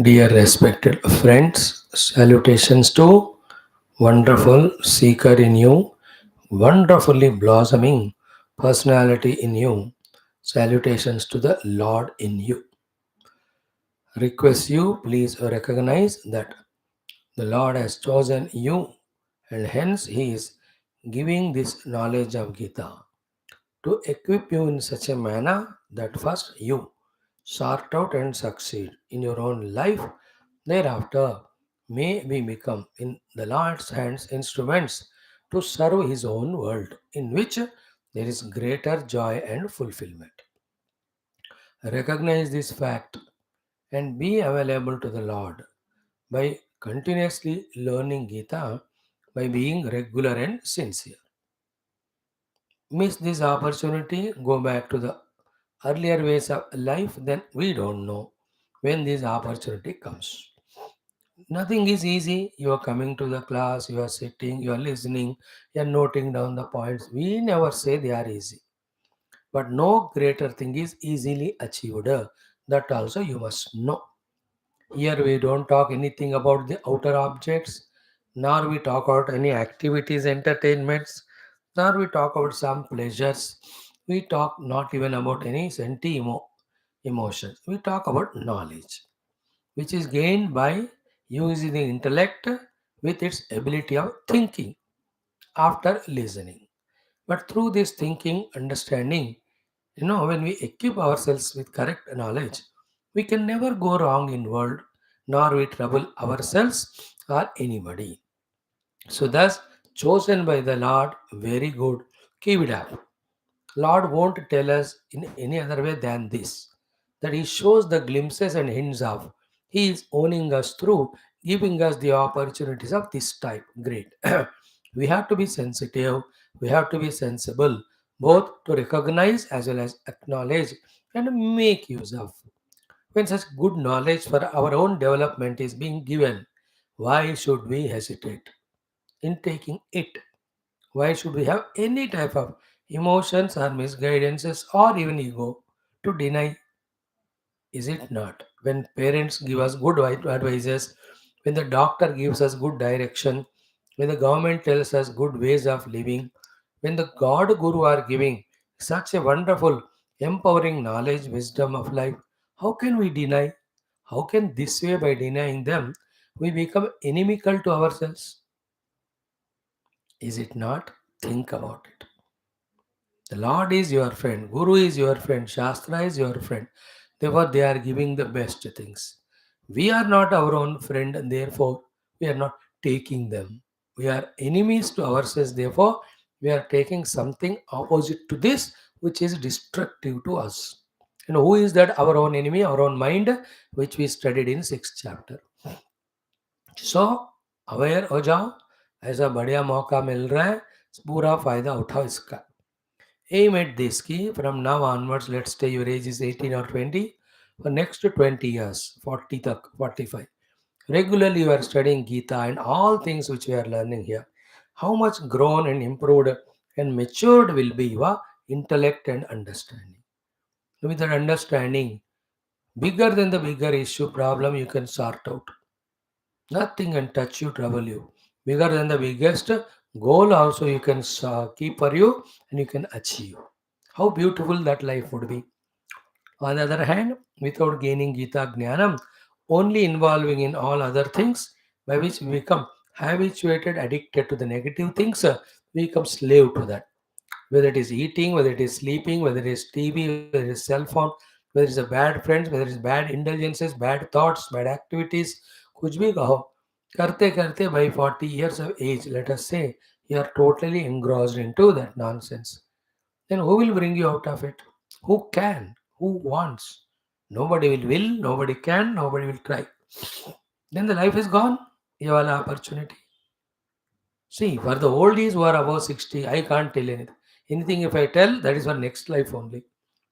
Dear respected friends, salutations to wonderful seeker in you, wonderfully blossoming personality in you. Salutations to the Lord in you. Request you please recognize that the Lord has chosen you and hence He is giving this knowledge of Gita to equip you in such a manner that first you sort out and succeed in your own life. Thereafter, may we become in the Lord's hands instruments to serve His own world, in which there is greater joy and fulfillment. Recognize this fact and be available to the Lord by continuously learning Gita, by being regular and sincere. Miss this opportunity, go back to the earlier ways of life, then we don't know when this opportunity comes. Nothing is easy. You are coming to the class, you are sitting, you are listening, you are noting down the points. We never say they are easy. But no greater thing is easily achieved. That also you must know. Here we don't talk anything about the outer objects, nor we talk about any activities, entertainments, nor we talk about some pleasures. We talk not even about any emotions. We talk about knowledge, which is gained by using the intellect with its ability of thinking after listening. But through this thinking, understanding, when we equip ourselves with correct knowledge, we can never go wrong in world, nor we trouble ourselves or anybody. So thus, chosen by the Lord, very good. Keep it up. Lord won't tell us in any other way than this, that He shows the glimpses and hints of. He is owning us through, giving us the opportunities of this type. Great. We have to be sensitive, we have to be sensible, both to recognize as well as acknowledge and make use of. When such good knowledge for our own development is being given, why should we hesitate in taking it? Why should we have any type of emotions or misguidances or even ego to deny? Is it not? When parents give us good advices, when the doctor gives us good direction, when the government tells us good ways of living, when the God Guru are giving such a wonderful, empowering knowledge, wisdom of life, how can we deny? How can this way, by denying them, we become inimical to ourselves? Is it not? Think about it. The Lord is your friend, Guru is your friend, Shastra is your friend. Therefore, they are giving the best things. We are not our own friend, and therefore, we are not taking them. We are enemies to ourselves, therefore, we are taking something opposite to this, which is destructive to us. And who is that? Our own enemy, our own mind, which we studied in 6th chapter. So aware हो जाओ, ऐसा बढ़िया मौका मिल रहा है, पूरा फायदा उठाओ इसका. Aim at this key from now onwards. Let's say your age is 18 or 20. For next 20 years, 40 tak, 45. Regularly you are studying Gita and all things which we are learning here. How much grown and improved and matured will be your intellect and understanding. With that understanding, bigger than the bigger issue problem you can sort out. Nothing can touch you, trouble you. Bigger than the biggest goal also you can keep for you and you can achieve. How beautiful that life would be. On the other hand, without gaining Gita Jnanam, only involving in all other things by which we become habituated, addicted to the negative things, we become slave to that. Whether it is eating, whether it is sleeping, whether it is TV, whether it is cell phone, whether it is a bad friends, whether it is bad indulgences, bad thoughts, bad activities, कुछ भी कहो, करते करते by 40 years of age, let us say, you are totally engrossed into that nonsense. Then who will bring you out of it? Who can? Who wants? Nobody will, nobody can, nobody will try. Then the life is gone. ये वाला opportunity. See, for the oldies who are above 60, I can't tell anything. Anything if I tell, that is for next life only.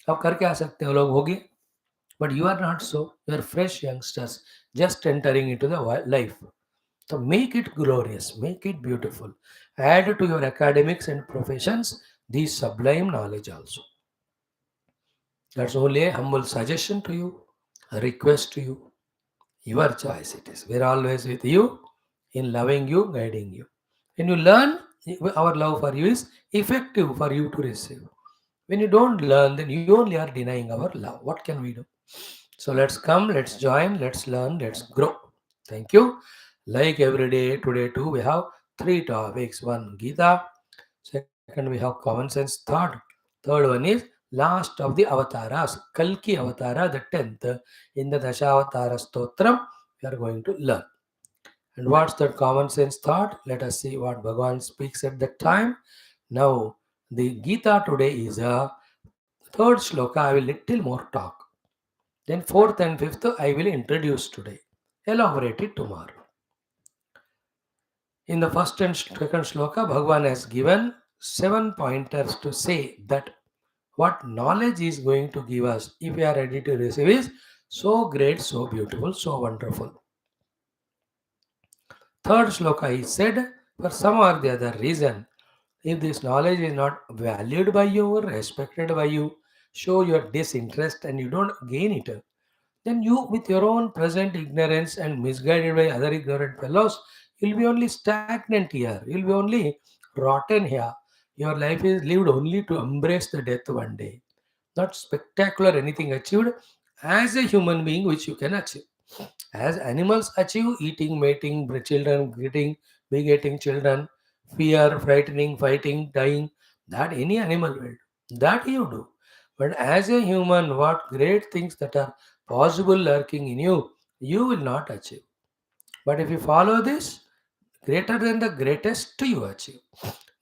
अब करके आ सकते हैं वो लोग होगी. But you are not so. You are fresh youngsters just entering into the life. So make it glorious, make it beautiful. Add to your academics and professions these sublime knowledge also. That's only a humble suggestion to you, a request to you. Your choice it is. We're always with you in loving you, guiding you. When you learn, our love for you is effective for you to receive. When you don't learn, then you only are denying our love. What can we do? So let's come, let's join, let's learn, let's grow. Thank you. Like every day, today too, we have three topics. One, Geetha. Second, we have common sense thought. Third one is last of the avatharas, Kalki avatara, the 10th. In the Dasha avatara stotram, we are going to learn. And what's that common sense thought? Let us see what Bhagavan speaks at that time. Now, the Gita today is a third shloka. I will little more talk. Then fourth and fifth I will introduce today. Elaborate it tomorrow. In the first and second shloka, Bhagavan has given 7 pointers to say that what knowledge is going to give us if we are ready to receive is so great, so beautiful, so wonderful. Third shloka he said, for some or the other reason, if this knowledge is not valued by you or respected by you, show your disinterest and you don't gain it, then you, with your own present ignorance and misguided by other ignorant fellows, you'll be only stagnant here. You'll be only rotten here. Your life is lived only to embrace the death one day. Not spectacular anything achieved as a human being which you can achieve. As animals achieve eating, mating, children, getting, begetting children, fear, frightening, fighting, dying, that any animal will do. That you do. But as a human, what great things that are possible lurking in you, you will not achieve. But if you follow this, greater than the greatest you achieve.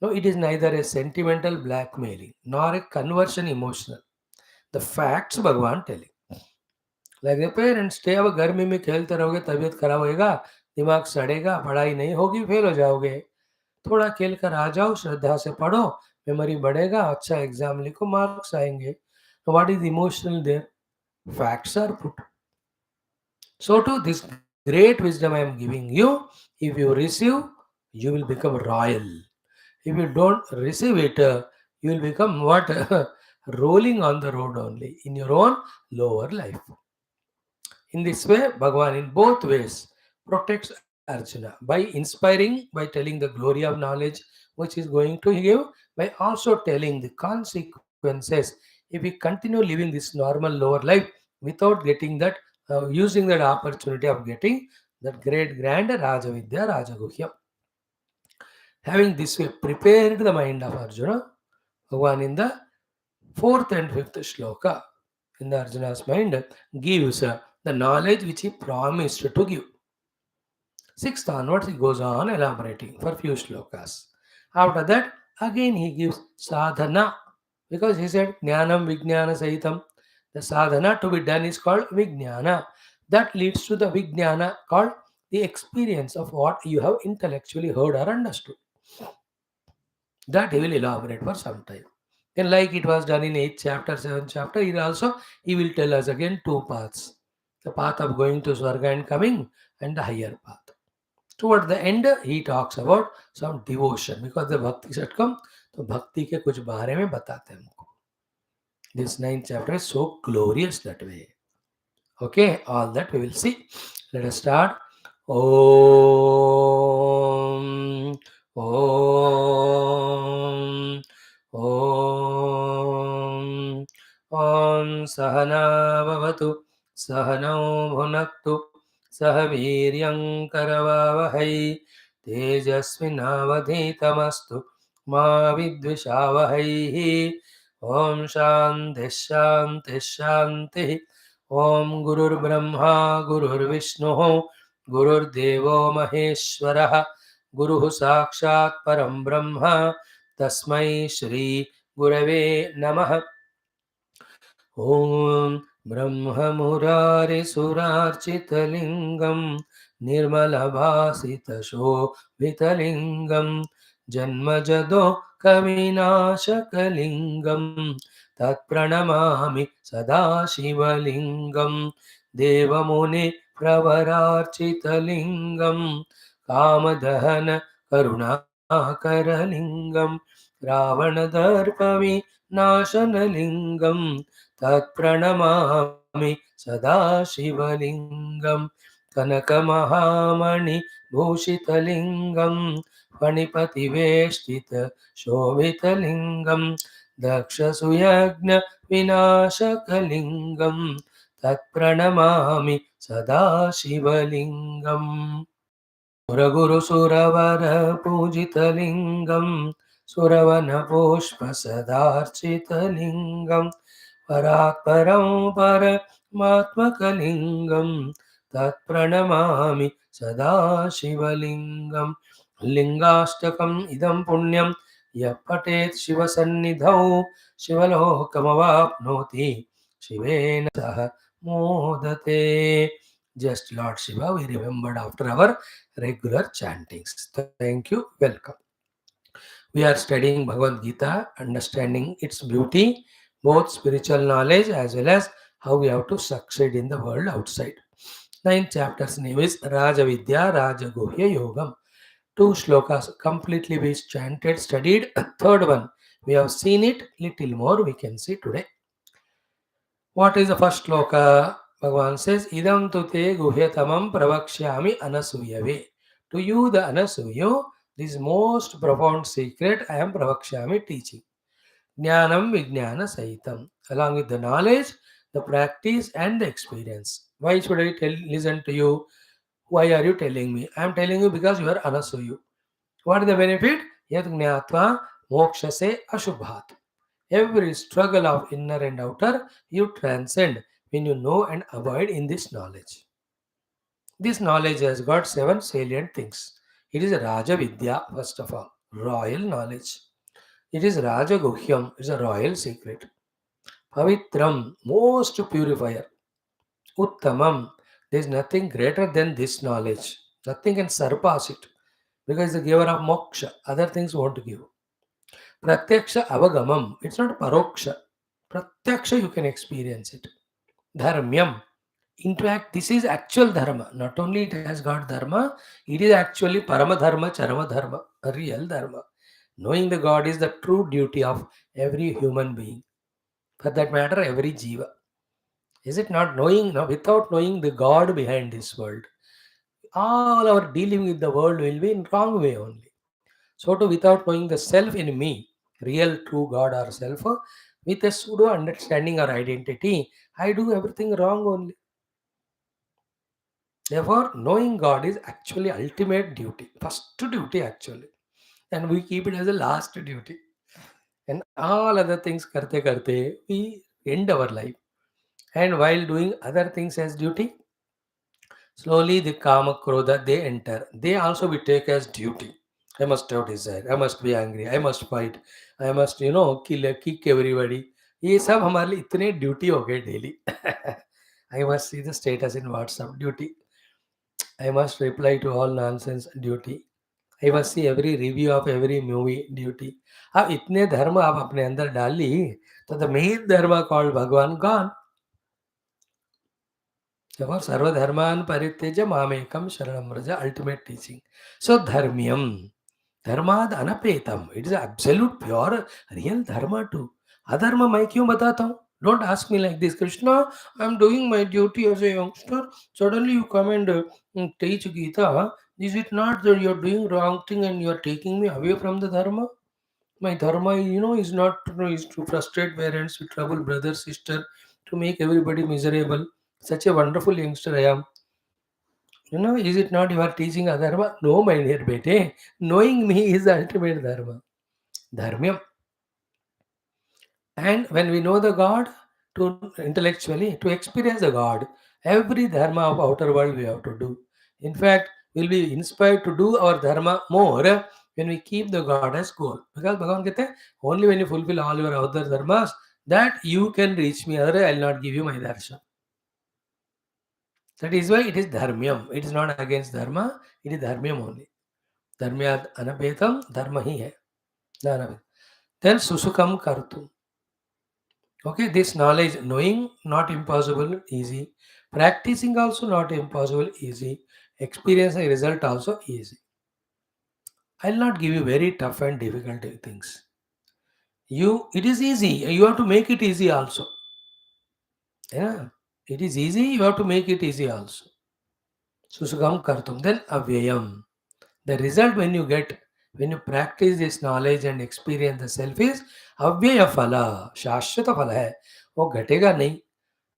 No, it is neither a sentimental blackmailing nor a conversion emotional. The facts Bhagwan telling. Like the parents stay अब गर्मी में खेलते रहोगे तबीयत खराब होएगा दिमाग सड़ेगा पढ़ाई नहीं होगी फेल हो जाओगे थोड़ा खेल कर आ जाओ श्रद्धा से पढ़ो मेमोरी बढ़ेगा अच्छा एग्जाम लिखो मार्क्स आएंगे what is emotional their facts are put so to this great wisdom I am giving you if you receive you will become royal if you don't receive it you will become what rolling on the road only in your own lower life. In this way, Bhagavan in both ways protects Arjuna by inspiring, by telling the glory of knowledge which is going to give, by also telling the consequences if we continue living this normal lower life without getting that, using that opportunity of getting that great grand Rajavidya Rajaguhyam. Having this way prepared the mind of Arjuna, Bhagavan in the fourth and fifth shloka in the Arjuna's mind gives the knowledge which he promised to give. Sixth onwards, he goes on elaborating for few shlokas. After that, again he gives sadhana because he said jnanam vijnana sahitam. The sadhana to be done is called vijnana. That leads to the vijnana called the experience of what you have intellectually heard or understood. That he will elaborate for some time. Then, like it was done in 8th chapter, 7th chapter, here also he will tell us again two paths the path of going to Swarga and coming, and the higher path. Toward the end, he talks about some devotion because the Bhakti Shatkam, तो भक्ति के कुछ बारे में बताते हैं हमको. This 9th chapter is so glorious that way. Okay, all that we will see. Let us start. Om Om Om Om Sahana Bhavatu Sahano Bhunaktu Sahaviryam Karavavahai Tejasvinavadhitamastu Ma Vidvishavahai Om Shanti Shanti Shanti ओम गुरुर्ब्रह्मा गुरुर्विष्णु गुरुर्देवो महेश्वरः गुरुः साक्षात् परं ब्रह्म तस्मै श्री गुरवे नमः. ओम ब्रह्ममुरारिसुरार्चितलिङ्गं निर्मलभासितशोभितलिङ्गं जन्मजदो कविनाशकलिङ्गं तत्प्रणमामि सदा शिवलिङ्गं देवमुनि प्रवरार्चितलिङ्गं कामदहन करुणाकरलिङ्गं रावणदर्पविनाशनलिङ्गं तत्प्रणमामि सदा शिवलिङ्गं कनकमहामणि भूषितलिङ्गं फणिपतिवेष्टित शोभितलिङ्गं दक्षसुयज्ञविनाशकलिङ्गं तत्प्रणमामि सदा शिवलिङ्गम् सुरगुरुसुरवर पूजितलिङ्गं सुरवनपुष्पसदार्चितलिङ्गं परात्परं परमात्मकलिङ्गं तत्प्रणमामि सदा शिवलिङ्गं लिङ्गाष्टकम् इदं पुण्यं यः पठेत् शिवसन्निधौ शिवलोकमवाप्नोति शिवेन सह मोदते. Just Lord Shiva, we remembered after our regular chantings. Thank you. Welcome. We are studying Bhagavad Gita, understanding its beauty, both spiritual knowledge as well as how we have to succeed in the world outside. Ninth chapter's name is Rajavidya Rajaguhya Yogam. Two shlokas completely we chanted, studied. Third one, we have seen it, little more we can see today. What is the first shloka? Bhagavan says, Idam tu te guhyatamam pravakshyami anasuyave. To you, the anasuyo, this most profound secret I am pravakshyami teaching. Jnanam vijnana sahitam. Along with the knowledge, the practice and the experience. Why should I listen to you? Why are you telling me? I am telling you because you are anasuyu. What is the benefit? Yat gnatva mokshase ashubhat. Every struggle of inner and outer you transcend when you know and avoid in this knowledge. This knowledge has got seven salient things. It is Raja Vidya, first of all, royal knowledge. It is Raja Guhyam, it is a royal secret. Pavitram, most purifier. Uttamam, there is nothing greater than this knowledge. Nothing can surpass it because the giver of moksha, other things won't give. Pratyaksha avagamam, it's not paroksha. Pratyaksha, you can experience it. Dharmyam. In fact, this is actual dharma. Not only it has got dharma, it is actually parama dharma, charama dharma, a real dharma. Knowing the God is the true duty of every human being. For that matter, every jiva. Is it not knowing? No, without knowing the God behind this world, all our dealing with the world will be in wrong way only. So too, without knowing the self in me, real true God or self, with a pseudo understanding or identity, I do everything wrong only. Therefore, knowing God is actually ultimate duty, first duty actually, and we keep it as a last duty. And all other things karte, we end our life. And while doing other things as duty, slowly the kama krodha they enter. They also we take as duty. I must have desire. I must be angry. I must fight. I must kick everybody. ये सब हमारे लिए इतने duty हो गए daily. I must see the status in WhatsApp duty. I must reply to all nonsense duty. I must see every review of every movie duty. अब इतने धर्म आप अपने अंदर डाल ली तो the main dharma called भगवान gone. Therefore, sarva dharman parityaja mamekam sharanam vraja, ultimate teaching. So dharmyam, dharmad anapetam. It is absolute pure real dharma too. Adharma मैं क्यों बताता हूँ? Don't ask me like this, Krishna. I am doing my duty as a youngster. Suddenly you come and teach Geetha. Is it not that you are doing wrong thing and you are taking me away from the dharma? My dharma, is not is to frustrate parents, to trouble brother, sister, to make everybody miserable. Such a wonderful youngster I am. Is it not you are teaching a dharma? No, my dear bete. Knowing me is the ultimate dharma. Dharmyam. And when we know the God, to intellectually, to experience the God, every dharma of outer world we have to do. In fact, we'll be inspired to do our dharma more when we keep the God as goal. Because Bhagavan kehte, only when you fulfill all your other dharmas, that you can reach me. Otherwise, I'll not give you my darshan. That is why it is dharmyam. It is not against dharma, it is dharmyam only. Dharmyad anapetam, dharma hi hai. Dharma. Then susukam kartu. Okay, this knowledge, knowing not impossible, easy. Practicing also not impossible, easy. Experiencing result also easy. I'll not give you very tough and difficult things. It is easy. You have to make it easy also. Yeah, it is easy. You have to make it easy also. Susukam kartum. Then avyayam. The result when you practice this knowledge and experience the self is अव्यय फल शाश्वत फल है वो घटेगा नहीं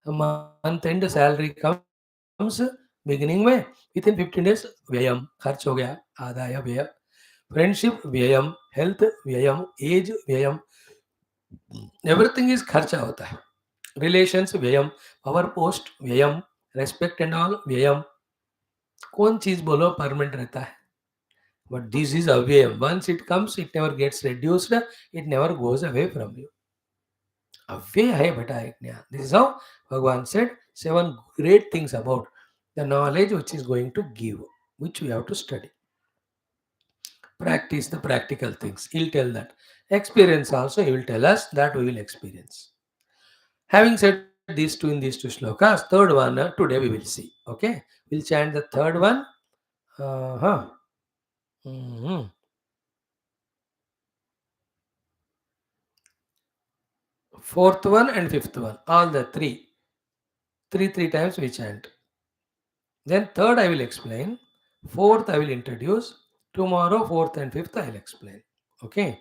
month end salary comes beginning में within 15 days व्ययम खर्च हो गया आदाय व्यय फ्रेंडशिप व्ययम हेल्थ व्ययम एज व्ययम एवरीथिंग इज खर्चा होता है रिलेशंस व्ययम पावर पोस्ट व्ययम रेस्पेक्ट एंड ऑल व्ययम कौन चीज बोलो परमानेंट रहता है but this is avyayam. Once it comes, it never gets reduced, it never goes away from you. अव्यय है बेटा एक नया. This is how Bhagavan said 7 great things about the knowledge which is going to give, which we have to study. Practice the practical things. He'll tell that. Experience also, he will tell us that we will experience. Having said these two in these two shlokas, third one today we will see. Okay, we'll chant the third one. Uh-huh. Mhm. Fourth one and fifth one, all the three times we chant. Then third I will explain, fourth I will introduce, tomorrow fourth and fifth I will explain. Okay,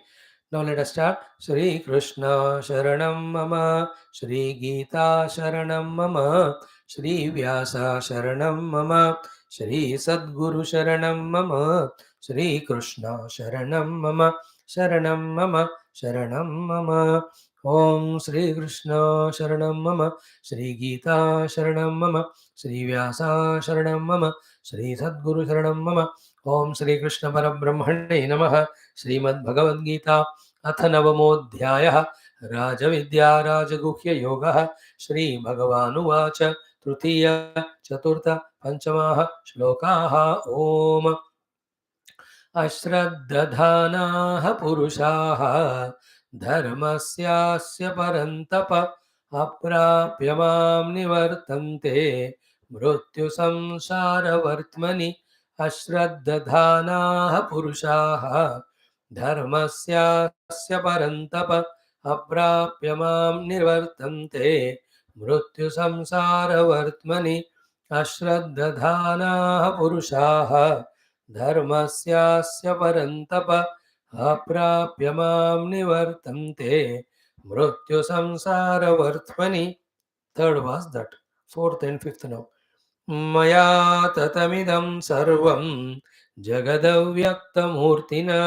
now let us start. Shri Krishna Sharanam Mama, Shri Geetha Sharanam Mama, Shri Vyasa Sharanam Mama, Shri Sadguru Sharanam Mama, Shri Krishna Sharanam Mama, Sharanam Mama, Sharanam Mama. Om Shri Krishna Sharanam Mama, Shri Geetha Sharanam Mama, Shri Vyasa Sharanam Mama, Shri Sadguru Sharanam Mama. Om Shri Krishna Parabrahmane Namaha. Shrimad Bhagavad Gita अथ नवमोऽध्यायः राजविद्या राजगुह्ययोगः श्रीभगवानुवाच तृतीय चतुर्थ पञ्चमाः श्लोकाः ओम अश्रद्धधानाः पुरुषाः धर्मस्यास्य परन्तप अप्राप्य मां निवर्तन्ते मृत्युसंसारवर्त्मनि अश्रद्धधानाः पुरुषाः धर्मस्यास्य परन्तप अप्राप्य मां निवर्तन्ते मृत्युसंसारवर्त्मनि अश्रद्धधानाः पुरुषाः धर्मस्यास्य परन्तप अप्राप्य मां निवर्तन्ते मृत्युसंसारवर्त्मनि. Third was that. Fourth and fifth now. मया ततमिदं सर्वं जगदव्यक्तमूर्तिना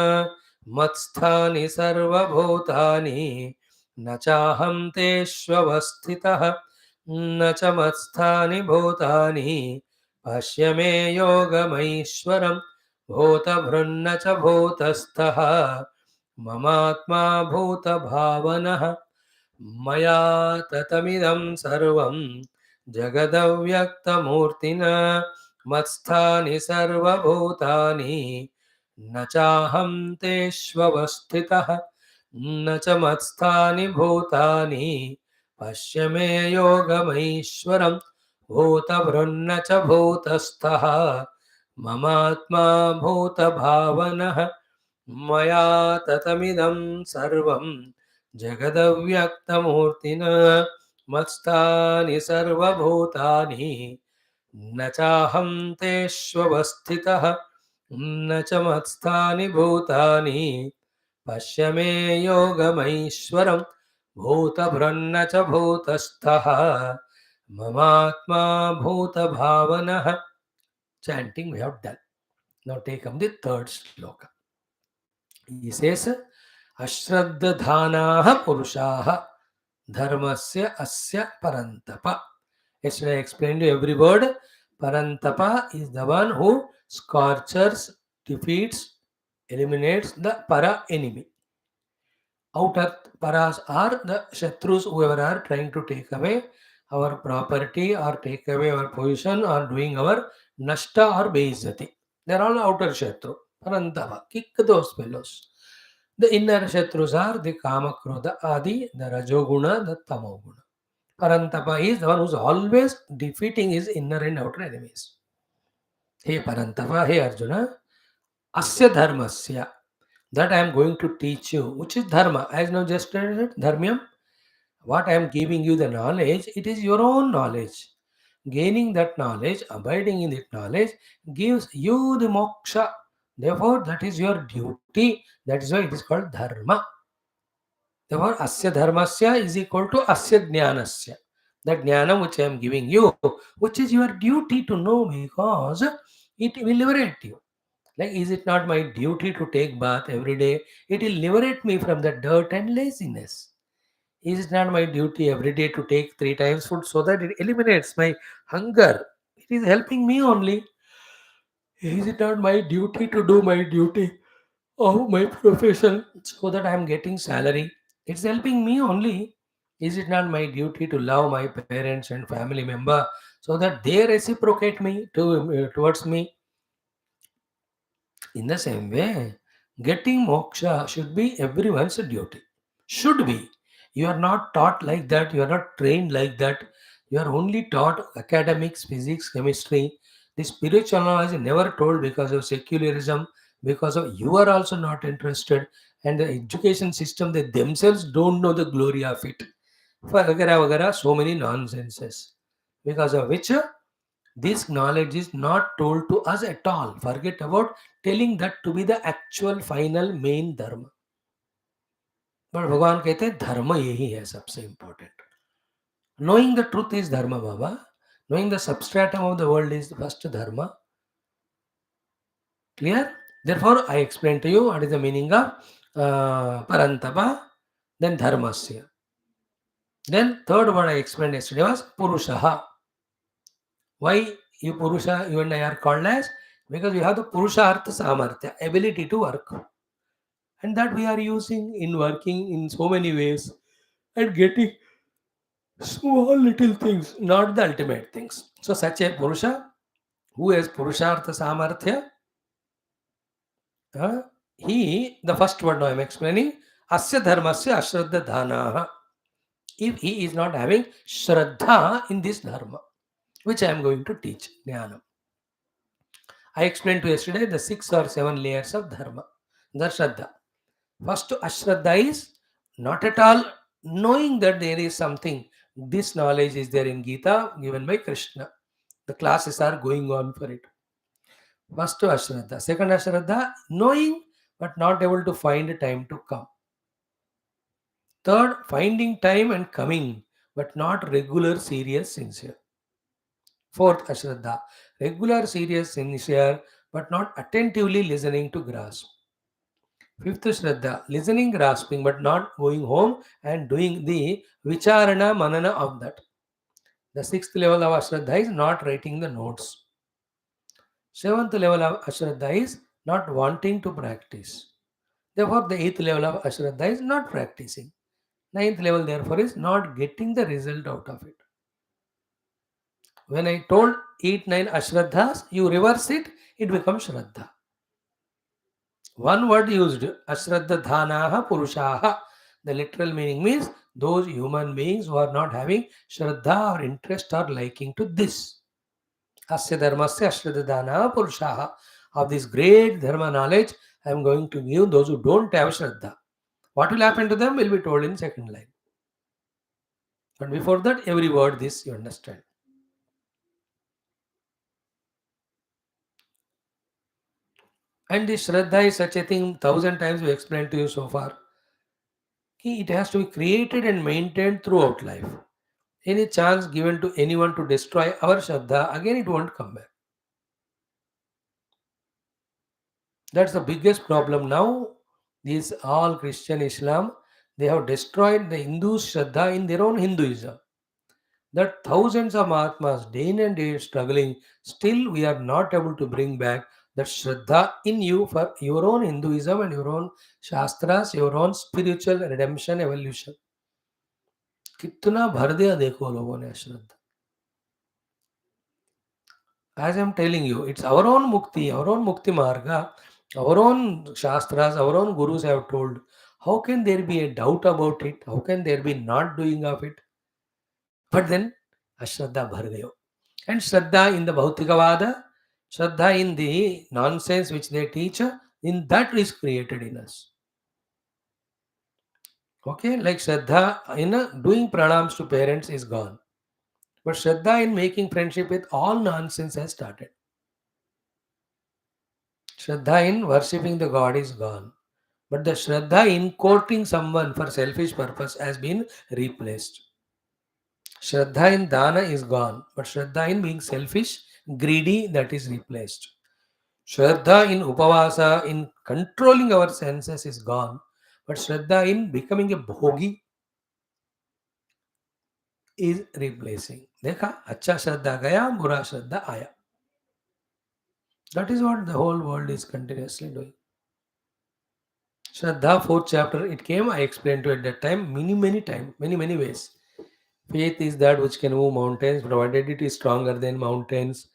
मत्स्थानि सर्वभूतानि न चाहं तेष्वस्थितः न च मत्स्थानि भूतानि पश्य मे योगमैश्वरं भूतभृन्न च भूतस्थः ममात्मा भूतभावनः. मया ततमिदं सर्वं जगदव्यक्तमूर्तिना मत्स्थानि सर्वभूतानि न चाहं तेष्वस्थितः न च मत्स्थानि भूतानि पश्य मे योगमैश्वरं भूतभृन्न च भूतस्थः ममात्मा भूतभावनः. मया ततमिदं सर्वं जगदव्यक्तमूर्तिना मत्स्थानि सर्वभूतानि न चाहं तेष्वस्थितः न च मत्स्थानि भूतानि पश्य मे योगमैश्वरं भूतभृन्न च भूतस्थः ममात्मा भूतभावनः. Chanting we have done. Now take up the third sloka. He says Ashraddhanaha Purushaha Dharmasya Asya Parantapa. Yesterday I explained you every word. Parantapa is the one who scorches, defeats, eliminates the para enemy. Outer paras are the shatrus, whoever are trying to take away our property or take away our position or doing our nashta or beizati. They are all outer shatru. Parantapa. Kick those fellows. The inner shatrus are the kama, krodha, adi, the rajoguna, the tamoguna. Parantapa is the one who is always defeating his inner and outer enemies. Hey Parantapa, hey Arjuna, asya dharmasya, that I am going to teach you, which is dharma. As now just said, dharmyam, what I am giving you the knowledge, it is your own knowledge. Gaining that knowledge, abiding in that knowledge, gives you the moksha. Therefore, that is your duty. That is why it is called dharma. Therefore, asya dharmasya is equal to asya jnanasya. That jnana which I am giving you, which is your duty to know because it will liberate you. Like, is it not my duty to take bath every day? It will liberate me from the dirt and laziness. Is it not my duty every day to take three times food so that it eliminates my hunger? It is helping me only. Is it not my duty to do my duty of my profession so that I am getting salary? It's helping me only. Is it not my duty to love my parents and family member so that they reciprocate me towards me? In the same way, getting moksha should be everyone's duty. Should be. You are not taught like that, you are not trained like that. You are only taught academics, physics, chemistry. The spiritual knowledge is never told because of secularism, because of you are also not interested, and the education system they themselves don't know the glory of it. Vagara vagara, so many nonsenses. Because of which this knowledge is not told to us at all. Forget about telling that to be the actual final main dharma. But भगवान कहते हैं धर्म यही है सबसे important. Knowing the truth is dharma, Baba. Knowing the substratum of the world is the first dharma. Clear? Therefore, I explained to you what is the meaning of parantapa, then dharmasya. Then third one I explained yesterday was purushaha. Why you purusha, you and I are called as? Because we have the purushartha samarthya, ability to work. And that we are using in working in so many ways and getting small little things, not the ultimate things. So such a Purusha who has Purushartha Samarthya, uh, the first word now I am explaining, Asya Dharmasya Ashraddha Dhanaha. If he is not having Shraddha in this Dharma, which I am going to teach, Jnana. I explained to you yesterday the 6 or 7 layers of Dharma, the Shraddha. First, Ashraddha is not at all knowing that there is something. This knowledge is there in Gita given by Krishna. The classes are going on for it. First, Ashraddha. Second, Ashraddha, knowing but not able to find time to come. Third, finding time and coming but not regular, serious, sincere. Fourth, Ashraddha, regular, serious, sincere but not attentively listening to grasp. Fifth Shraddha, listening, grasping, but not going home and doing the Vicharana Manana of that. The sixth level of Ashraddha is not writing the notes. Seventh level of Ashraddha is not wanting to practice. Therefore, the eighth level of Ashraddha is not practicing. Ninth level, therefore, is not getting the result out of it. When I told 8, 9 Ashraddhas, you reverse it, it becomes Shraddha. One word used, Ashraddha Dhanaha Purushaha. The literal meaning means those human beings who are not having Shraddha or interest or liking to this. Asya Dharmasya Ashraddha Dhanaha Purushaha. Of this great Dharma knowledge, I am going to give those who don't have Shraddha. What will happen to them will be told in second line. But before that, every word this you understand. And this Shraddha is such a thing, 1,000 times we explained to you so far. It has to be created and maintained throughout life. Any chance given to anyone to destroy our Shraddha, again it won't come back. That's the biggest problem now. These all Christian Islam, they have destroyed the Hindu's Shraddha in their own Hinduism. That thousands of Mahatmas, day in and day struggling, still we are not able to bring back that Shraddha in you for your own Hinduism and your own Shastras, your own spiritual redemption, evolution. कितना भर दिया देखो लोगों ने श्रद्धा. As I'm telling you, it's our own mukti marga, our own shastras, our own gurus have told. How can there be a doubt about it? How can there be not doing of it? But then, ashraddha bhar gayo. And shraddha in the Bhautikavada, shraddha in the nonsense which they teach, in that is created in us. Okay, like shraddha in doing pranams to parents is gone. But Shraddha in making friendship with all nonsense has started. Shraddha in worshipping the God is gone. But the Shraddha in courting someone for selfish purpose has been replaced. Shraddha in dana is gone, but Shraddha in being selfish, greedy, that is replaced. Shraddha in upavasa, in controlling our senses is gone, but Shraddha in becoming a bhogi is replacing. देखा अच्छा श्रद्धा गया बुरा श्रद्धा आया. That is what the whole world is continuously doing. Shraddha, fourth chapter, it came. I explained to you at that time many times, many ways. Faith is that which can move mountains, provided it is stronger than mountains.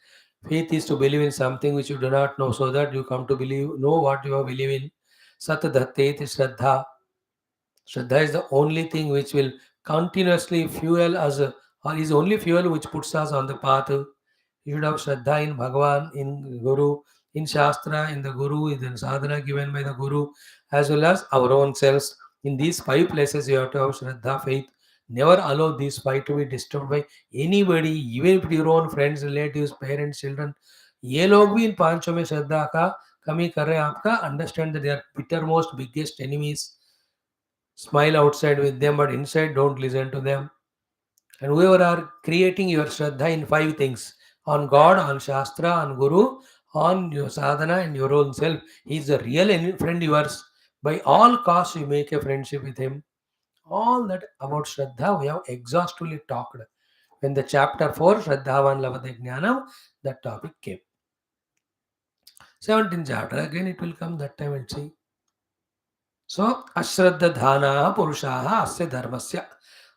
Faith is to believe in something which you do not know, so that you come to know what you believe in. Sat Dhattet is Shraddha. Shraddha is the only thing which will continuously fuel us, or is only fuel which puts us on the path. You should have Shraddha in Bhagavan, in Guru, in Shastra, in the Guru, in the sadhana given by the Guru, as well as our own selves. In these five places, you have to have Shraddha, faith. Never allow these five to be disturbed by anybody, even if your own friends, relatives, parents, children. ये लोग भी इन पांचों में श्रद्धा का कमी कर रहे हैं आपका. Understand that they are bittermost, biggest enemies. Smile outside with them, but inside don't listen to them. And whoever are creating your Shraddha in five things, on God, on Shastra, on Guru, on your sadhana and your own self, he is a real friend yours. By all costs, you make a friendship with him. All that about Shraddha we have exhaustively talked. When the chapter 4, Shraddhavan Lavate Jnanam, that topic came. 17th chapter, again it will come, that time we'll see. So, Ashraddha Dhana Purushaha Asya Dharmasya.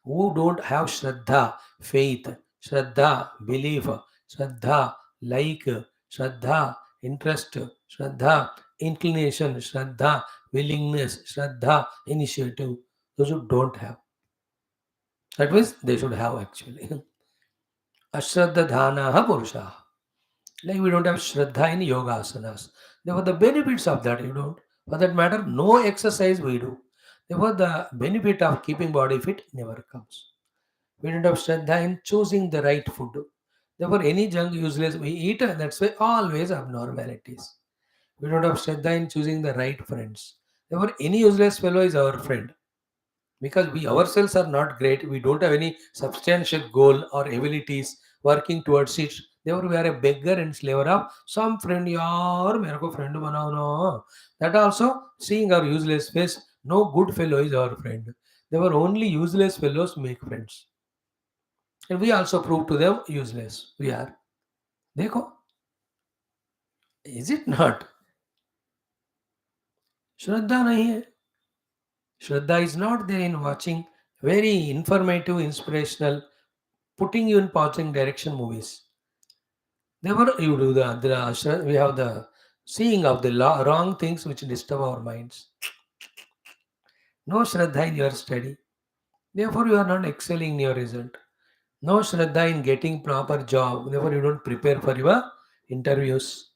Who don't have Shraddha, faith, Shraddha, belief, Shraddha, like, Shraddha, interest, Shraddha, inclination, Shraddha, willingness, Shraddha, initiative. Those who don't have. That means they should have actually. Ashraddha Dhana Purushaha. Like we don't have Shraddha in yoga asanas. Therefore, the benefits of that you don't. For that matter, no exercise we do. Therefore, the benefit of keeping body fit never comes. We don't have Shraddha in choosing the right food. Therefore, any junk useless we eat, that's why always abnormalities. We don't have Shraddha in choosing the right friends. Therefore, any useless fellow is our friend. Because we ourselves are not great, we don't have any substantial goal or abilities working towards it. Therefore, we are a beggar and slaver of some friend. Yaar, मेरे को friend बनाओ ना. That also, seeing our useless face, no good fellow is our friend. Therefore, only useless fellows make friends. And we also prove to them useless. We are. देखो, is it not? श्रद्धा नहीं है. Shraddha is not there in watching very informative, inspirational, putting you in positive direction movies. Never you do we have the seeing of the wrong things which disturb our minds. No Shraddha in your study. Therefore, you are not excelling in your result. No Shraddha in getting proper job. Therefore, you don't prepare for your interviews.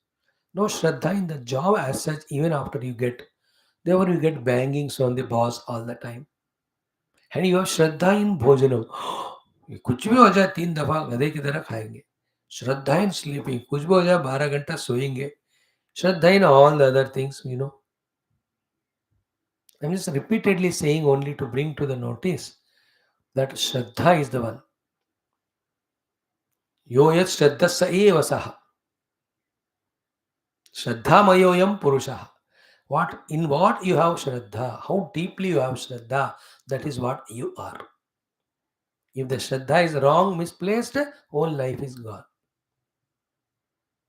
No Shraddha in the job as such, even after you get. Therefore, you get bangings on the boss all the time. And you have श्रद्धा इन भोजनम. ये कुछ भी हो जाए 3 दफा गधे की तरह खाएंगे. श्रद्धा इन स्लीपिंग. कुछ भी हो जाए 12 घंटा सोएंगे. श्रद्धा इन all the other things, I'm just repeatedly saying only to bring to the notice that Shraddha is the one. Yo yat Shraddhasa eva saha. Shraddha mayoyam purushaha. In what you have Shraddha, how deeply you have Shraddha, that is what you are. If the Shraddha is wrong, misplaced, whole life is gone.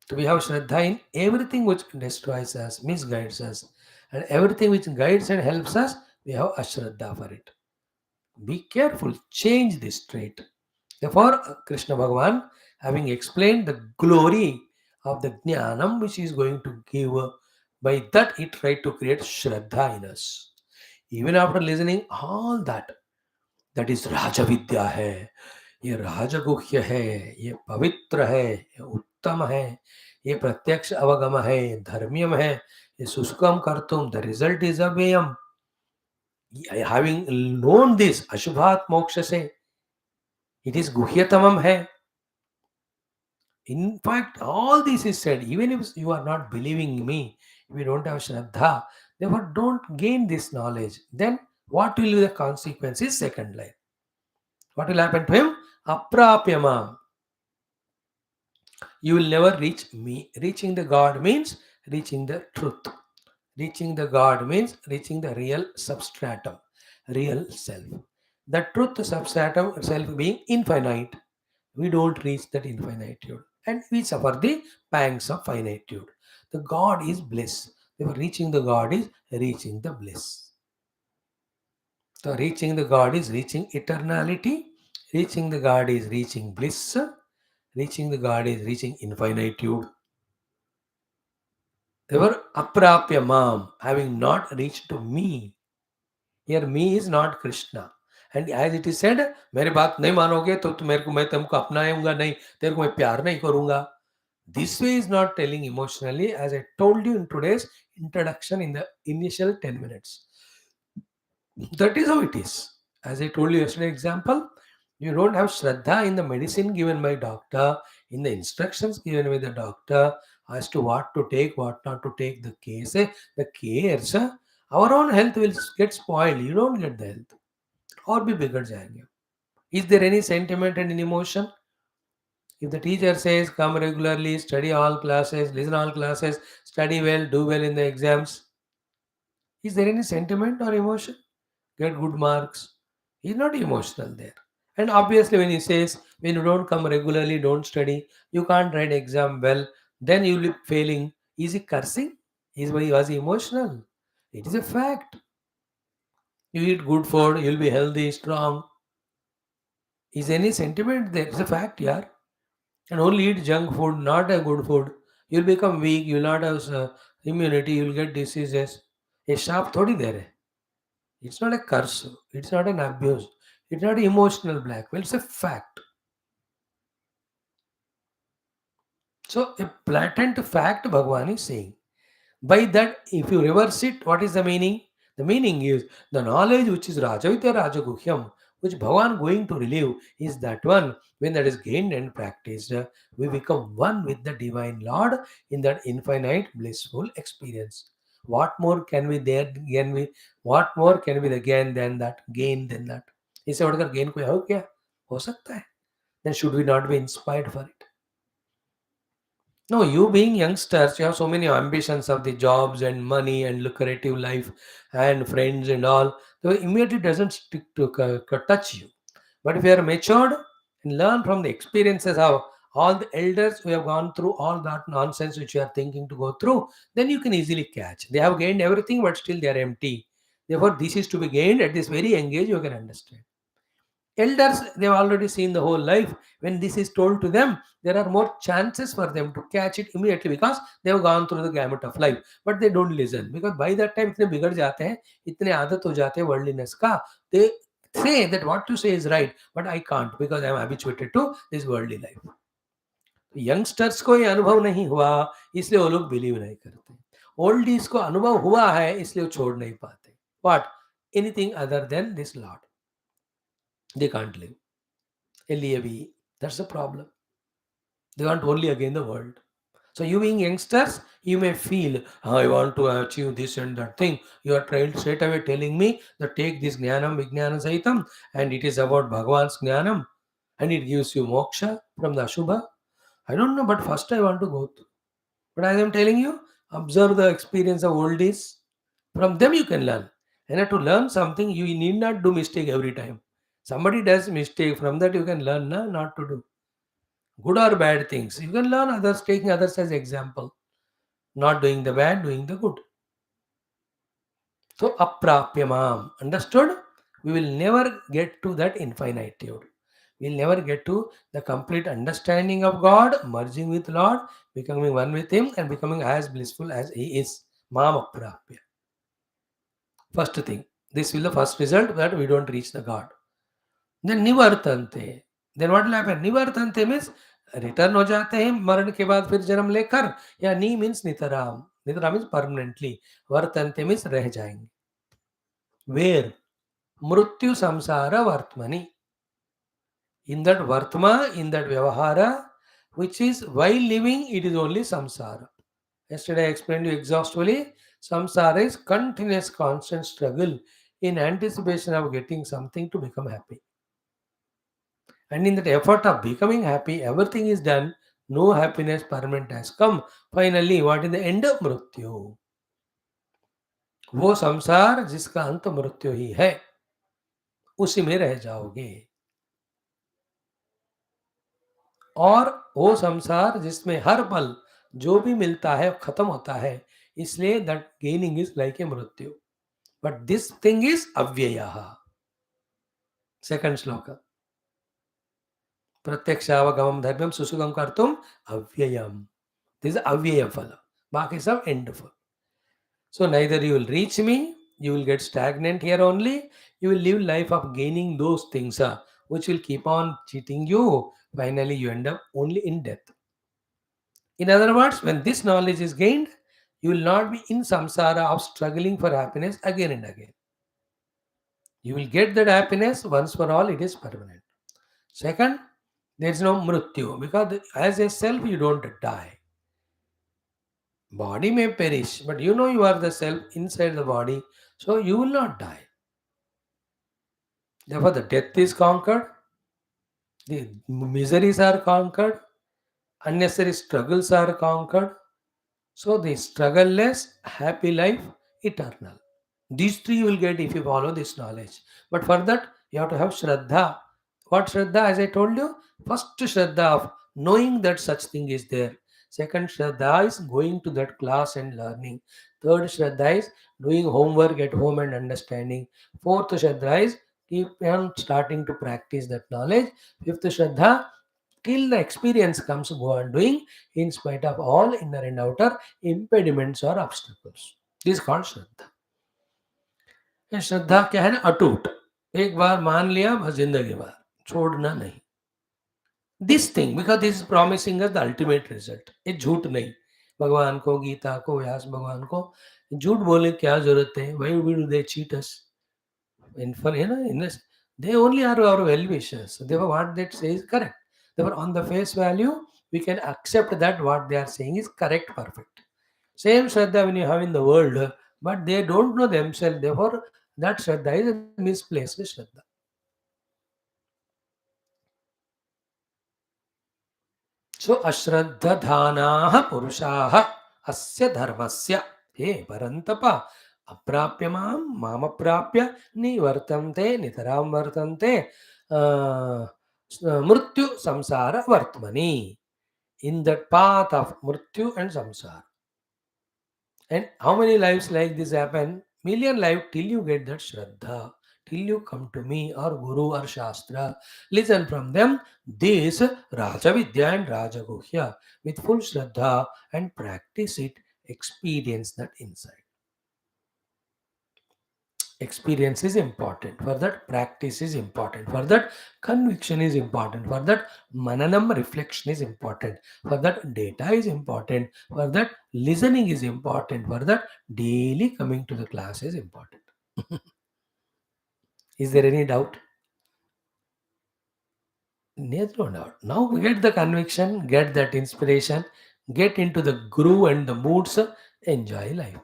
So we have Shraddha in everything which destroys us, misguides us, and everything which guides and helps us, we have Ashraddha for it. Be careful, change this trait. Therefore, Krishna Bhagavan, having explained the glory of the Jnanam which he is going to give, by that he tried to create Shraddha in us. Even after listening all that, that is Rajavidya hai, ये राजगुह्य है, ये पवित्र है, ये उत्तम है, ये प्रत्यक्ष अवगम है, ये धर्म्यम है, ये शुष्कम कर्तुम, द रिजल्ट इज अव्ययम. Having known this, अशुभात मोक्ष से, it is गुह्यतमम है. In fact, all this is said, even if you are not believing me, if you don't have Shraddha, therefore don't gain this knowledge. Then what will be the consequences? Second line. What will happen to him? Aprapyamam. You will never reach me. Reaching the God means reaching the truth. Reaching the God means reaching the real substratum, real self. The truth substratum self being infinite. We don't reach that infinitude. And we suffer the pangs of finitude. The God is bliss. Therefore, reaching the God is reaching the bliss. So reaching the God is reaching eternality. Reaching the God is reaching bliss. Reaching the God is reaching infinitude. Therefore, aprapya mam, having not reached to me. Here me is not Krishna. And as it is said, मेरी बात नहीं मानोगे तो मेरे को मैं तुमको अपनाऊंगा नहीं, तेरे को मैं प्यार नहीं करूंगा. This way is not telling emotionally, as I told you in today's introduction in the initial 10 minutes. That is how it is. As I told you yesterday, example, you don't have Shraddha in the medicine given by doctor, in the instructions given by the doctor as to what to take, what not to take, the cares, our own health will get spoiled. You don't get the health. Or be bigger jayenge. Is there any sentiment and any emotion? If the teacher says come regularly, study all classes, listen all classes, study well, do well in the exams, is there any sentiment or emotion? Get good marks. He's not emotional there. And obviously, when he says, when you don't come regularly, don't study, you can't write exam well, then you'll be failing. Is he cursing? Was he emotional? It is a fact. You eat good food, you'll be healthy, strong. Is any sentiment there? It's a fact, yeah. And only eat junk food, not a good food. You'll become weak, you'll not have immunity, you'll get diseases. A sharp thodi there hai. It's not a curse. It's not an abuse. It's not emotional blackmail. It's a fact. So a blatant fact Bhagwan is saying. By that, if you reverse it, what is the meaning? The meaning is the knowledge which is Rajavitya Rajaguhyam, which Bhagavan going to relieve, is that one. When that is gained and practiced, we become one with the Divine Lord in that infinite blissful experience. What more can we there can we what more can we again than that gain than that? इससे बढ़कर gain कोई हो क्या? हो सकता है. Then should we not be inspired for it? No, you being youngsters, you have so many ambitions of the jobs and money and lucrative life and friends and all. So immediately doesn't stick to touch you. But if you are matured and learn from the experiences of all the elders who have gone through all that nonsense which you are thinking to go through, then you can easily catch. They have gained everything, but still they are empty. Therefore, this is to be gained at this very young age. You can understand. Elders, they've already seen the whole life. When this is told to them, there are more chances for them to catch it immediately because they have gone through the gamut of life. But they don't listen because by that time इतने बिगड़ जाते हैं, इतने आदत हो जाते हैं worldliness का. They say that what you say is right, but I can't because I am habituated to this worldly life. Youngsters को ये अनुभव नहीं हुआ, इसलिए वो लोग बिलीव नहीं करते. ओल्डीज को अनुभव हुआ है, इसलिए वो छोड़ नहीं पाते. What? Anything other than this Lord. They can't live. LEAV. That's the problem. They want only again the world. So you being youngsters, you may feel, "Oh, I want to achieve this and that thing." You are trying straight away telling me that take this Jnanam Vijnana Sahitam and it is about Bhagavan's Jnanam and it gives you moksha from the Ashubha. I don't know, but first I want to go through. But as I'm telling you, observe the experience of oldies. From them you can learn. And to learn something, you need not do mistake every time. Somebody does mistake, from that you can learn not to do. Good or bad things. You can learn others, taking others as example. Not doing the bad, doing the good. So aprapyamam. Understood? We will never get to that infinitude. We'll never get to the complete understanding of God, merging with Lord, becoming one with Him, and becoming as blissful as He is. Mam aprapya. First thing. This will the first result that we don't reach the God. Then nivartante. Then what will happen? Nivartante means return हो जाते हैं मरण के बाद फिर जन्म लेकर, या नी मीन्स नितराम. नितराम मीन्स परमानेंटली. वर्तन्ते मीन्स रह जाएंगे. वेर मृत्यु संसार वर्तमनी. In that Vartma, in that Vyavahara, which is while living it is only samsara. Yesterday I explained you exhaustively. Samsara is continuous constant struggle in anticipation of getting something to become happy. And in that effort of becoming happy, everything is done. No happiness permanent has come. Finally, what is the end of मृत्यु? वो संसार जिसका अंत मृत्यु ही है, उसी में रह जाओगे. और वो संसार जिसमें हर पल जो भी मिलता है वो खत्म होता है. इसलिए that gaining is like a मृत्यु. बट दिस थिंग इज अव्यय. सेकंड श्लोक. प्रत्यक्षावगमं धर्म्यं सुसुखं कर्तुम अव्ययम. दिस इज अव्यय फल. बाकी सब एंड फल. So neither you will reach me, you will get stagnant here only, you will live life of gaining those things which will keep on cheating you. Finally, you end up only in death. In other words, when this knowledge is gained, you will not be in samsara of struggling for happiness again and again. You will get that happiness once for all, it is permanent. Second, there is no mrityu because as a self you don't die. Body may perish, but you know you are the self inside the body, so you will not die. Therefore, the death is conquered, the miseries are conquered, unnecessary struggles are conquered. So, the struggleless, happy life, eternal. These three you will get if you follow this knowledge. But for that, you have to have Shraddha. What Shraddha? As I told you, first Shraddha of knowing that such thing is there. Second Shraddha is going to that class and learning. Third Shraddha is doing homework at home and understanding. Fourth Shraddha is keep on starting to practice that knowledge. Fifth Shraddha, till the experience comes, go on doing in spite of all inner and outer impediments or obstacles. This is called Shraddha. ये श्रद्धा क्या है ना, अटूट. एक बार मान लिया बस जिंदगी भर छोड़ना नहीं. This thing because this is promising us the ultimate result. ये झूठ नहीं. भगवान को, गीता को, व्यास भगवान को झूठ बोलने की क्या जरूरत है? Why will they cheat us? in for in this, they only are our well wishers. Therefore what they say is correct. Therefore on the face value we can accept that what they are saying is correct, perfect. Same Shraddha when you have in the world, but they don't know themselves. Therefore that Shraddha is a misplaced Shraddha. So ashraddhadhanaah purushaah asya dharmasya हे परंतप अप्राप्य माम अप्राप्य निवर्तन्ते नितरां वर्तन्ते मृत्यु संसार वर्तमनि. In that path of mrityu and samsara. And how many lives like this happen? Million lives till you get that shraddha, till you come to me or Guru or Shastra, listen from them this Raja Vidya and Raja Guhya with full shraddha and practice it, experience that insight. Experience is important. For that, practice is important. For that, conviction is important. For that, mananam reflection is important. For that, data is important. For that, listening is important. For that, daily coming to the class is important. Is there any doubt? There's no doubt. Now get the conviction, get that inspiration, get into the groove and the moods, enjoy life.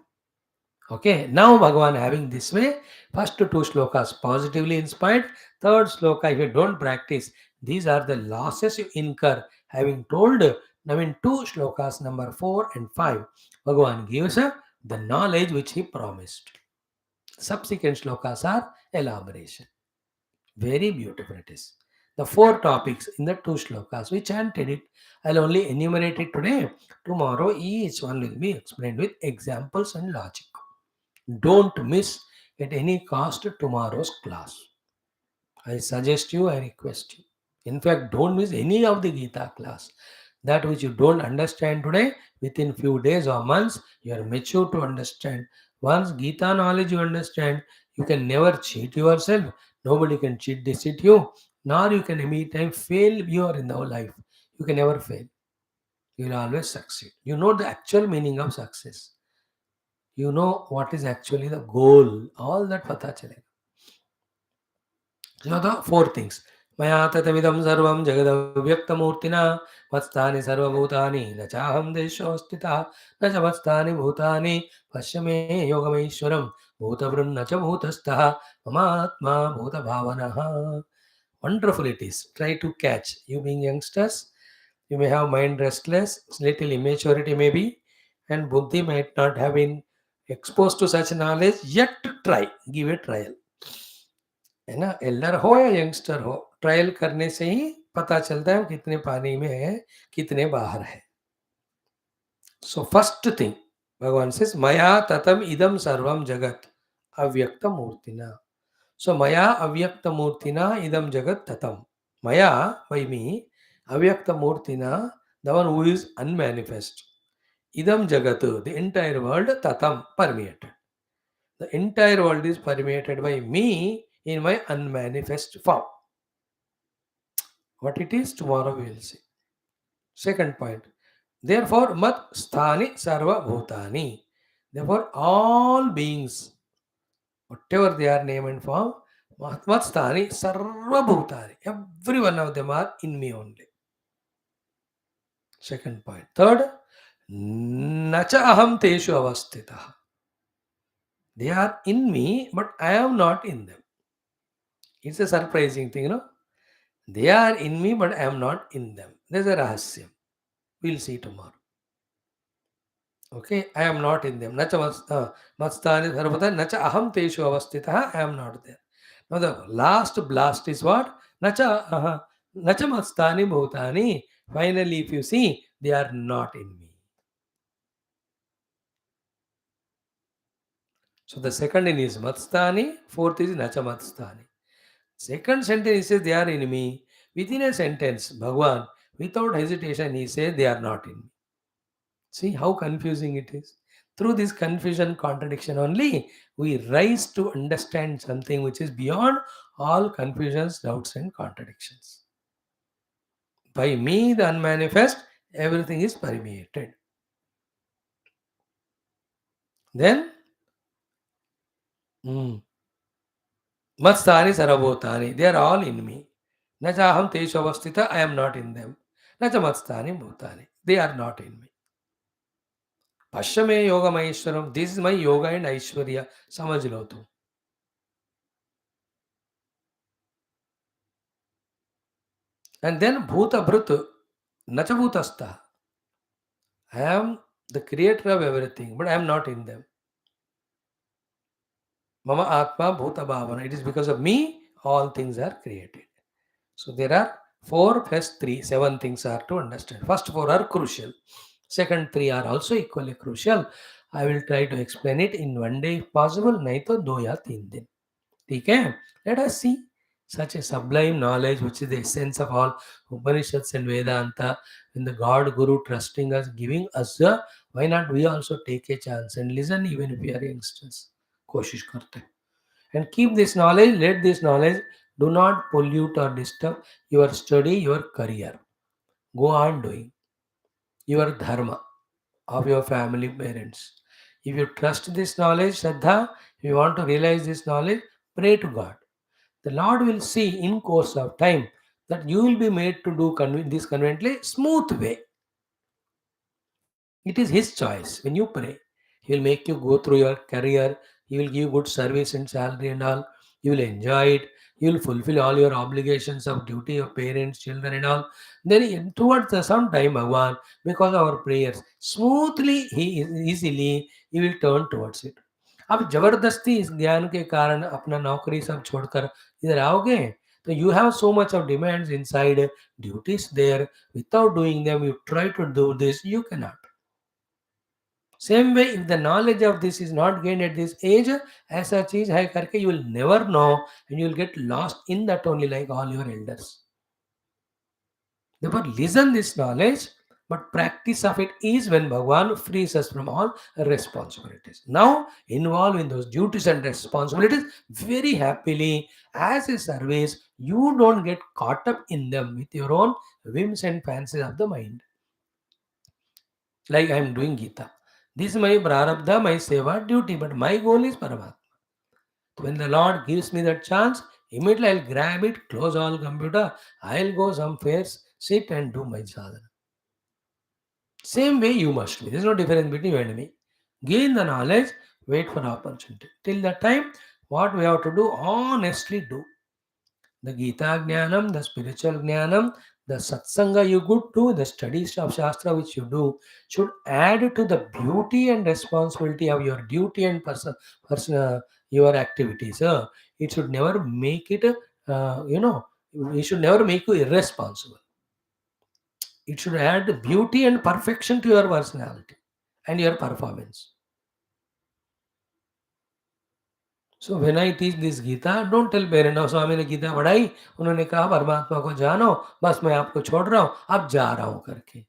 Okay, now Bhagavan having this way, first two shlokas positively inspired, third sloka if you don't practice, these are the losses you incur. Having told, now in two shlokas number 4 and 5, Bhagavan gives the knowledge which he promised. Subsequent shlokas are elaboration. Very beautiful it is. The four topics in the two shlokas, we chanted it. I'll only enumerate it today. Tomorrow each one will be explained with examples and logic. Don't miss at any cost tomorrow's class. I suggest you, I request you. In fact, don't miss any of the Gita class. That which you don't understand today, within few days or months, you are mature to understand. Once Gita knowledge you understand, you can never cheat yourself. Nobody can deceive you, nor you can any time fail you in the whole life. You can never fail. You will always succeed. You know the actual meaning of success. You know what is actually the goal. All that pata chalega. So the four things. मया ततमिदं सर्वं जगदव्यक्तमूर्तिना मत्स्थानि सर्वभूतानि न चाहं देशोऽस्थितः न च मत्स्थानि भूतानि पश्य मे योगमैश्वरं भूतभृन्न च भूतस्थः ममात्मा भूतभावनः. Wonderful it is. Try to catch. You being youngsters, you may have mind restless, little immaturity maybe, and buddhi might not have been exposed to such knowledge. Yet try, give a trial. है ना, Elder हो या youngster हो, trial करने से ही पता चलता है हम कितने पानी में है, कितने बाहर है. सो फर्स्ट थिंग भगवान से मया ततम इदम सर्वम जगत अव्यक्त मूर्तिना. सो मया अव्यक्त मूर्तिना इदम जगत ततम. मया by me avyakta murtina, the one who is unmanifest, idam jagat, the entire world, tatam, permeated. The entire world is permeated by me in my unmanifest form. What it is, tomorrow we will see. Second point. Therefore, mat sthani sarva bhutani. Therefore, all beings, whatever they are name and form, mat sthani sarva bhutani. Every one of them are in me only. Second point. Third, nacha aham teshu avastitah. They are in me, but I am not in them. It's a surprising thing, you know. They are in me, but I am not in them. There's a rahasyam. We'll see tomorrow. Okay, I am not in them. Nacha mastani sarvata nacha aham teshu avastitah. I am not there. Now the last blast is what? Nacha mastani bhutani. Finally, if you see, they are not in me. So the second in is matstani, fourth is nacha matstani. Second sentence he says they are in me. Within a sentence, Bhagwan, without hesitation, he says they are not in me. See how confusing it is. Through this confusion, contradiction only, we rise to understand something which is beyond all confusions, doubts, and contradictions. By me, the unmanifest, everything is permeated. Then, mm, Matstani sarabhutani, they are all in me. Nachaham teshu avastita, I am not in them. Nacha matstani bhutani, they are not in me. Pashyame yoga maheshwaram, this is my yoga and Aishwarya. समझ लो तुम. And then bhuta bhrut, nacha bhutastha. I am the creator of everything, but I am not in them. Mama atma bhuta bhavana. It is because of me all things are created. So there are 4 plus 3, 7 things are to understand. First 4 are crucial. Second 3 are also equally crucial. I will try to explain it in one day if possible. नहीं तो 2 या 3 दिन. ठीक है? Let us see such a sublime knowledge which is the essence of all Upanishads and Vedanta. In the God Guru trusting us, giving us a, why not we also take a chance and listen even if we are youngsters. कोशिश करते हैं. And keep this knowledge, let this knowledge do not pollute or disturb your study, your career. Go on doing your dharma of your family parents. If you trust this knowledge, Shraddha, if you want to realize this knowledge, pray to God. The Lord will see in course of time that you will be made to do this conveniently, smooth way. It is His choice when you pray. He will make you go through your career. He will give good service and salary and all. You will enjoy it. You will fulfill all your obligations of duty of parents, children and all. Then towards the some time, Bhagwan, because of our prayers, smoothly, easily, He will turn towards it. अब जबरदस्ती इस ज्ञान के कारण अपना नौकरी सब छोड़कर इधर आओगे तो you have so much of demands inside duties there without doing them you try to do this you can not. Same way, if the knowledge of this is not gained at this age, ऐसा चीज है करके you will never know and you will get lost in that only like all your elders. Therefore, listen this knowledge, but practice of it is when Bhagwan frees us from all responsibilities. Now, involve in those duties and responsibilities very happily as a service. You don't get caught up in them with your own whims and fancies of the mind. Like I am doing Geetha. This is my prarabdha, my seva duty, but my goal is Paramatma. When the Lord gives me that chance, Immediately I'll grab it, close all computer, I'll go somewhere, sit and do my sadhana. Same way you must be. There's no difference between you and me. Gain the knowledge, wait for opportunity. Till that time, what we have to do, honestly do. The Gita Jnanam, the spiritual Jnanam, the Satsanga you go to, the studies of Shastra which you do, should add to the beauty and responsibility of your duty and your activities. It should never make it, it should never make you irresponsible. It should add beauty and perfection to your personality and your performance. So when I teach this Gita, don't tell parents, "No, स्वामी ने गीता पढ़ाई, उन्होंने कहा परमात्मा को जानो, बस मैं आपको छोड़ रहा हूँ, अब जा रहा हूँ करके."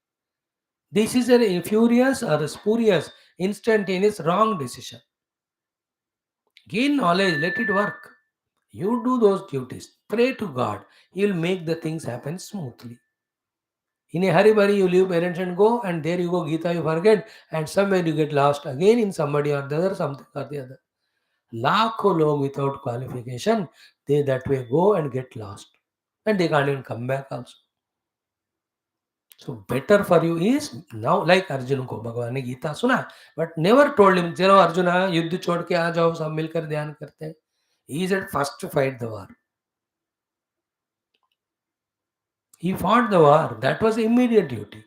This is a furious or a spurious, instantaneous wrong decision. Gain knowledge, let it work. You do those duties. Pray to God. He will make the things happen smoothly. In a hurry, you leave parents and go, and there you go, Gita, you forget, and somewhere you get lost again in somebody or the other, something or the other. लाखों लोग without qualification, they that way go and get lost. And they can't even come back also. So better for you is now like Arjun को भगवान ने गीता सुना but never told him चलो अर्जुना युद्ध छोड़ के आ जाओ सब मिलकर ध्यान करते हैं. He said first to fight the war. He fought the war. That was immediate duty.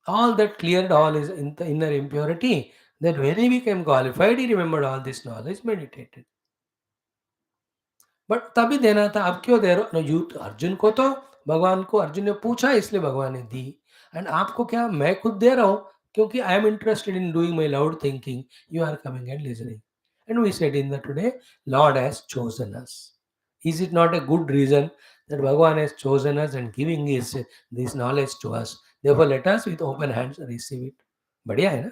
All that cleared all his inner impurity. Then when he became qualified, he remembered all this knowledge, meditated. But तभी देना था, अब क्यों दे रहे हो? Youth Arjun को तो भगवान को अर्जुन ने पूछा इसलिए भगवान ने दी. एंड आपको क्या, मैं खुद दे रहा हूँ क्योंकि I am interested in doing my loud thinking. You are coming and listening. And we said in the today lord has chosen us. Is it not a good reason that Bhagwan has chosen us and giving this knowledge to us? Therefore let us with open hands receive it. बढ़िया है ना?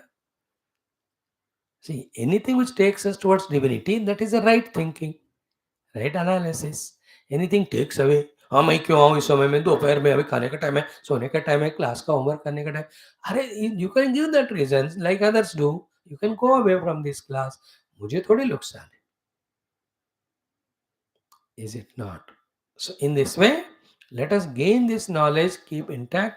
See anything which takes us towards divinity, that is the right thinking, right analysis. Anything takes away, हाँ मैं क्यों आऊँ इस समय में, दोपहर में, अभी खाने का टाइम है, सोने का टाइम है, क्लास का होमवर्क करने का टाइम. अरे you can give that reason like others do. You can go away from this class. मुझे थोड़ी नुकसान है. Is it not? So, in this way, let us gain this knowledge, keep intact,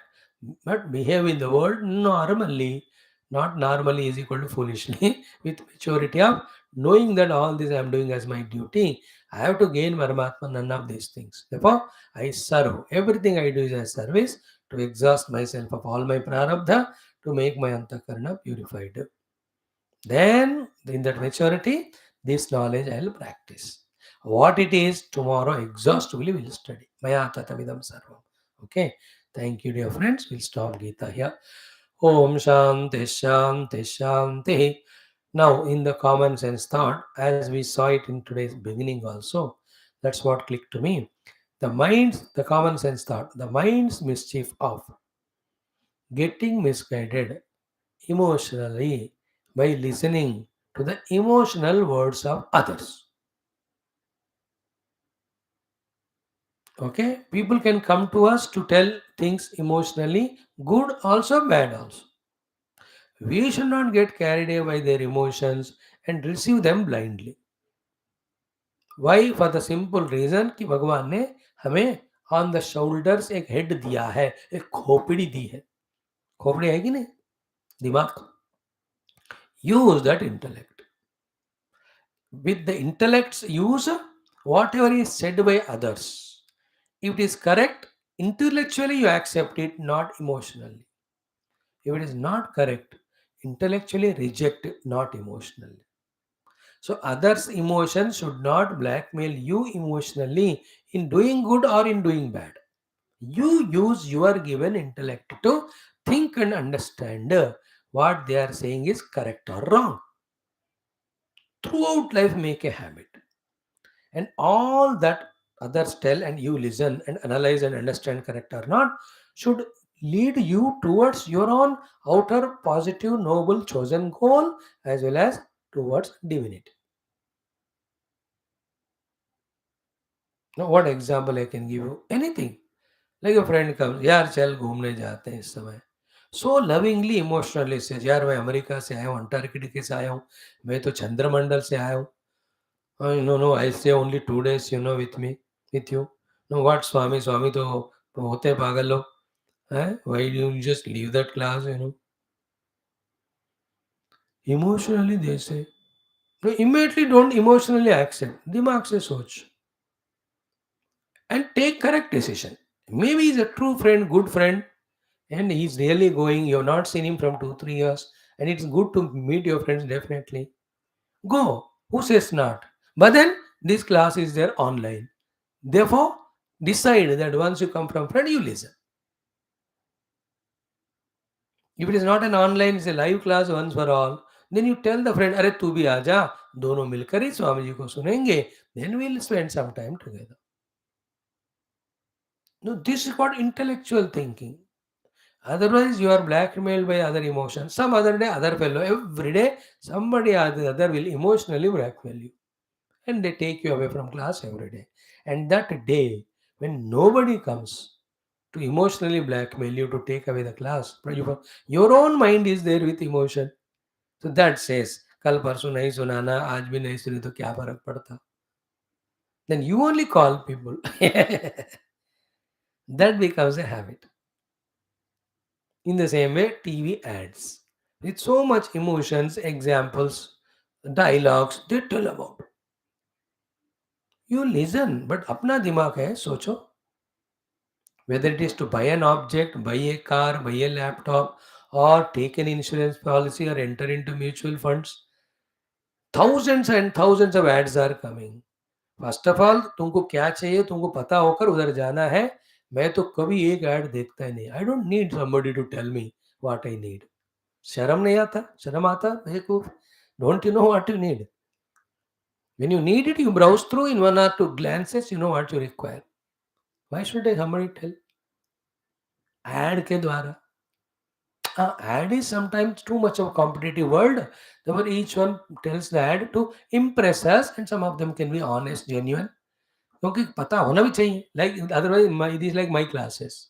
but behave in the world normally. Not normally is equal to foolishly, with maturity of knowing that all this I am doing as my duty. I have to gain Paramatma, none of these things. Therefore, I serve. Everything I do is a service to exhaust myself of all my prarabdha to make my antakarna purified. Then, in that maturity, this knowledge I will practice. What it is, tomorrow exhaustively we'll study. Maya tatamidam sarvam. Okay. Thank you, dear friends. We'll stop Gita here. Om Shanti Shanti Shanti. Now, in the common sense thought, as we saw it in today's beginning also, that's what clicked to me. The common sense thought, the mind's mischief of getting misguided emotionally by listening to the emotional words of others. Okay, people can come to us to tell things emotionally, good also, bad also. We should not get carried away by their emotions and receive them blindly. Why? For the simple reason कि भगवान ने हमें on the shoulders एक head दिया है, एक खोपड़ी दी है. खोपड़ी है कि नहीं? दिमाग. Use that intellect. With the intellect's use, whatever is said by others, if it is correct, intellectually you accept it, not emotionally. If it is not correct, intellectually reject it, not emotionally. So others' emotions should not blackmail you emotionally in doing good or in doing bad. You use your given intellect to think and understand what they are saying is correct or wrong. Throughout life, make a habit. And all that others tell and you listen and analyze and understand correct or not should lead you towards your own outer positive noble chosen goal as well as towards divinity. Now what example I can give you? Anything. Like a friend comes, यार चल घूमने जाते हैं इस समय. So lovingly emotionally says, यार मैं America से आया हूँ, अंटार्कटिका से आया हूँ, मैं तो चंद्रमंडल से आया हूँ. No, no, I stay only 2 days, with me, with you. No, what, Swami? Swami to hote pagal log. Why do you just leave that class? Emotionally, they say. No, immediately don't emotionally accept. दिमाग से सोच and take correct decision. Maybe he's a true friend, good friend, and he's really going. You've not seen him from 2, 3 years, and it's good to meet your friends definitely. Go. Who says not? But then this class is there online. Therefore, decide that once you come from friend, you listen. If it is not an online, it's a live class once for all. Then you tell the friend, अरे तू भी आजा दोनों मिलकर ही स्वामी जी को सुनेंगे. Then we'll spend some time together. No, this is called intellectual thinking. Otherwise, you are blackmailed by other emotions. Some other day, other fellow, every day, somebody or the other will emotionally blackmail you. And they take you away from class every day. And that day, when nobody comes to emotionally blackmail you to take away the class, but your own mind is there with emotion. So that says, कल परसों नहीं सुनाना आज भी नहीं सुनी तो क्या फर्क पड़ता. Then you only call people. That becomes a habit. In the same way, TV ads with so much emotions, examples, dialogues they tell about. You listen, but अपना दिमाग है सोचो. Whether it is to buy an object, buy a car, buy a laptop, or take an insurance policy or enter into mutual funds, thousands and thousands of ads are coming. First of all तुमको क्या चाहिए तुमको पता होकर उधर जाना है. मैं तो कभी एक ऐड देखता ही नहीं. I don't need somebody to tell me what I need. शर्म नहीं आता. शर्म आता बेवकूफ. Don't you know what you need. When you need it, you browse through in 1 or 2 glances, you know what you require. Why should I somebody tell? Ad के द्वारा. Ad is sometimes too much of a competitive world. Therefore, each one tells the ad to impress us, and some of them can be honest, genuine. क्योंकि पता होना भी चाहिए. Like otherwise, it is like my classes.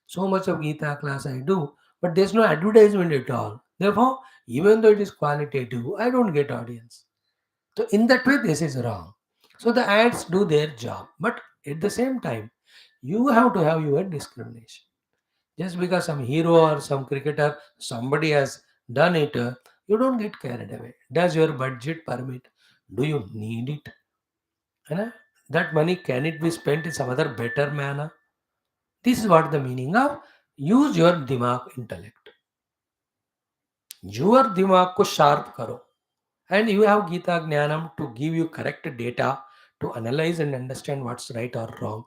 So much of Geetha class I do, but there's no advertisement at all. Therefore, even though it is qualitative, I don't get audience. So in that way, this is wrong. So the ads do their job, but at the same time, you have to have your discrimination. Just because some hero or some cricketer, somebody has done it, you don't get carried away. Does your budget permit? Do you need it? And that money, can it be spent in some other better manner? This is what the meaning of use your dimag intellect. Your dimag ko sharp karo. And you have Geetha Jnanam to give you correct data to analyze and understand what's right or wrong.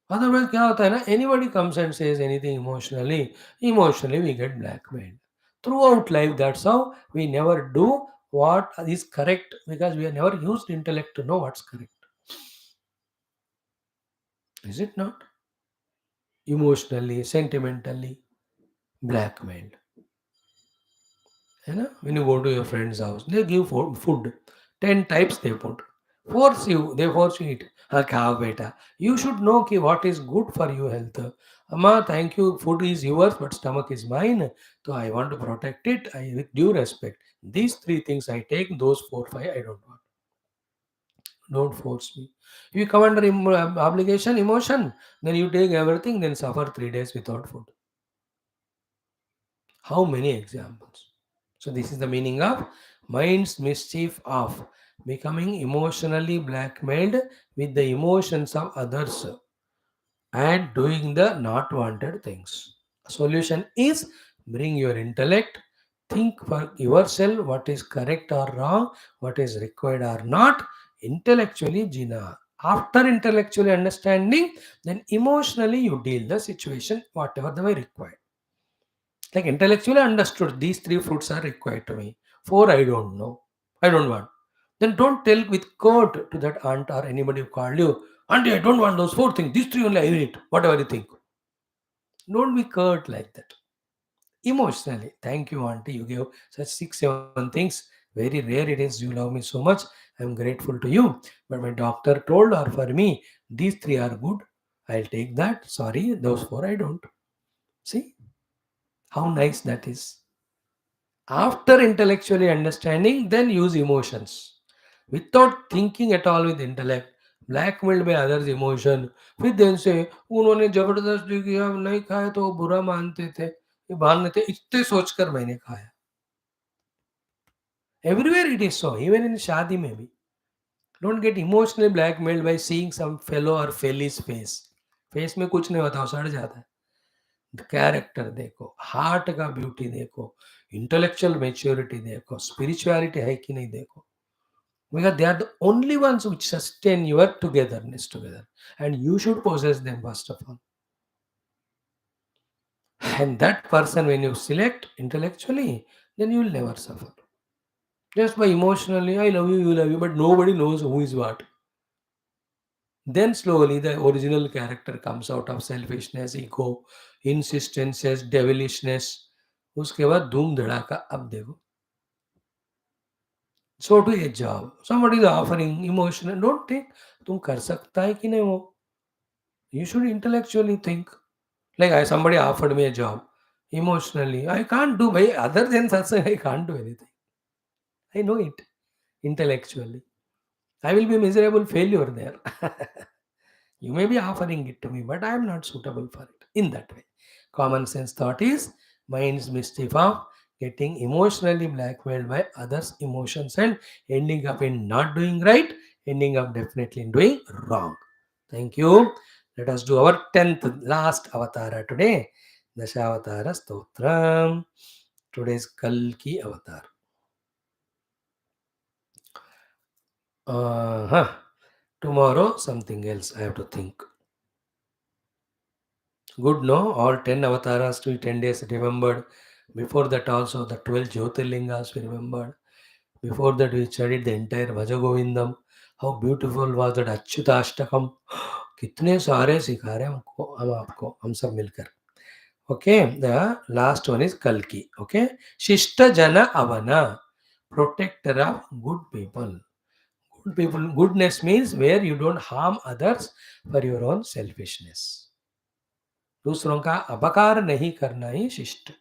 Otherwise, क्या होता है ना, anybody comes and says anything emotionally we get blackmailed. Throughout life, that's how we never do what is correct because we have never used intellect to know what's correct. Is it not? Emotionally, sentimentally blackmailed. When you go to your friend's house, they give food. 10 types they put. They force you eat. हाँ खाओ बेटा. You should know कि what is good for your health. Amma, thank you. Food is yours, but stomach is mine. So I want to protect it. With due respect. These three things I take. Those 4, 5 I don't want. Don't force me. If you come under obligation, emotion, then you take everything. Then suffer 3 days without food. How many examples? So, this is the meaning of mind's mischief of becoming emotionally blackmailed with the emotions of others and doing the not wanted things. Solution is bring your intellect, think for yourself what is correct or wrong, what is required or not, intellectually, Jina. After intellectually understanding, then emotionally you deal the situation whatever the way required. Like intellectually understood, these three fruits are required to me. Four, I don't know. I don't want. Then don't tell with curt to that aunt or anybody who called you, Auntie, I don't want those 4 things. These three only I need. Whatever you think. Don't be curt like that. Emotionally. Thank you, Auntie. You gave such 6, 7 things. Very rare it is. You love me so much. I'm grateful to you. But my doctor told or for me, these three are good. I'll take that. Sorry, those four I don't. See how nice that is. After intellectually understanding, then use emotions. without thinking at all with intellect, blackmailed by others' emotion, फिर then say उन्होंने जबरदस्ती किया, नहीं खाया तो वो बुरा मानते थे, ये मानते थे, इतने सोचकर मैंने खाया. Everywhere it is so, even in शादी में भी. Don't get emotionally blackmailed by seeing some fellow or fellow's face. Face में कुछ नहीं होता, वो सड़ जाता है. कैरेक्टर देखो, हार्ट का ब्यूटी देखो, इंटेलेक्चुअल मेच्योरिटी देखो, स्पिरिचुअलिटी है कि नहीं देखो. Because they are the only ones which sustain your togetherness together, and you should possess them first of all. And that person, when you select intellectually, then you will never suffer. Just by emotionally, I love you love you, but nobody knows who is what. Then slowly the original character comes out of selfishness, ego, insistences, devilishness. उसके बाद धूम धड़ाका अब देखो. So to a job, somebody is offering emotional, don't think तुम कर सकता है कि नहीं वो. You should intellectually think. Like somebody offered me a job. Emotionally, I can't do, other than such, I can't do anything. I know it intellectually. I will be miserable failure there. You may be offering it to me, but I am not suitable for it in that way. Common sense thought is mind's mischief of getting emotionally blackmailed by others' emotions and ending up in not doing right, ending up definitely in doing wrong. Thank you. Let us do our 10th last avatara today. Dashavatara Stotram. Today's Kalki avatar. Tomorrow something else I have to think. Good, no? All 10 avatars to 10 days remembered. Before that, also the 12 Jyotirlingas we remembered. Before that, we studied the entire Vajagovindam. How beautiful was that Achyutastakam. कितने सारे सिखा रहे हैं हमको, हम आपको, हम सब मिलकर. Okay, the last one is Kalki. Okay, Shishta Jana Avana, protector of good people. Good people, goodness means where you don't harm others for your own selfishness. दूसरों का अपकार नहीं करना ही शिष्ट,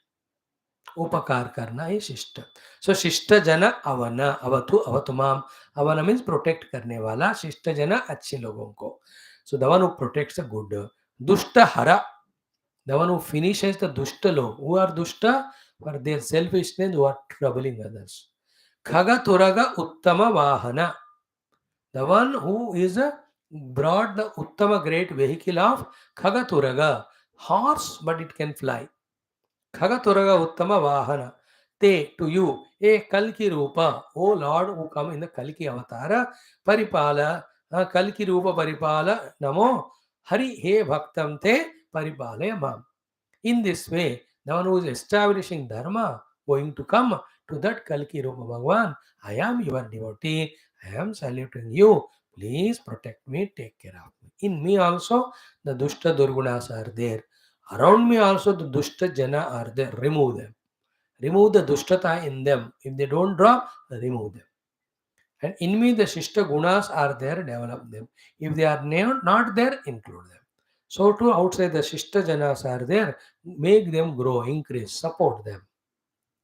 उपकार करना ही शिष्ट. सो शिष्ट जन अवन, अवतु अवतुमाम. अवन मीन्स प्रोटेक्ट करने वाला, शिष्ट जन अच्छे लोगों को. So the one who protects the good. दुष्ट हर, the one who finishes the दुष्ट लोग, हु आर दुष्ट for their selfishness, who are troubling others. खग तुरग उत्तम वाहन, the one who is brought the uttama great vehicle of Khagaturaga, horse, but it can fly. Khagaturaga uttama vahana. Te, to you, a Kalki Rupa, O Lord who come in the Kalki avatara, Paripala, Kalki Rupa Paripala, Namo, Hari he Bhaktam te Paripalaya. In this way, the one who is establishing Dharma, going to come to that Kalki Rupa Bhagavan, I am your devotee, I am saluting you, please protect me, take care of me. In me also, the Dushta Durgunas are there. Around me also, the Dushta Jana are there. Remove them. Remove the Dushtata in them. If they don't drop, remove them. And in me, the Shishta Gunas are there, develop them. If they are not there, include them. So too outside the Shishta Janas are there, make them grow, increase, support them.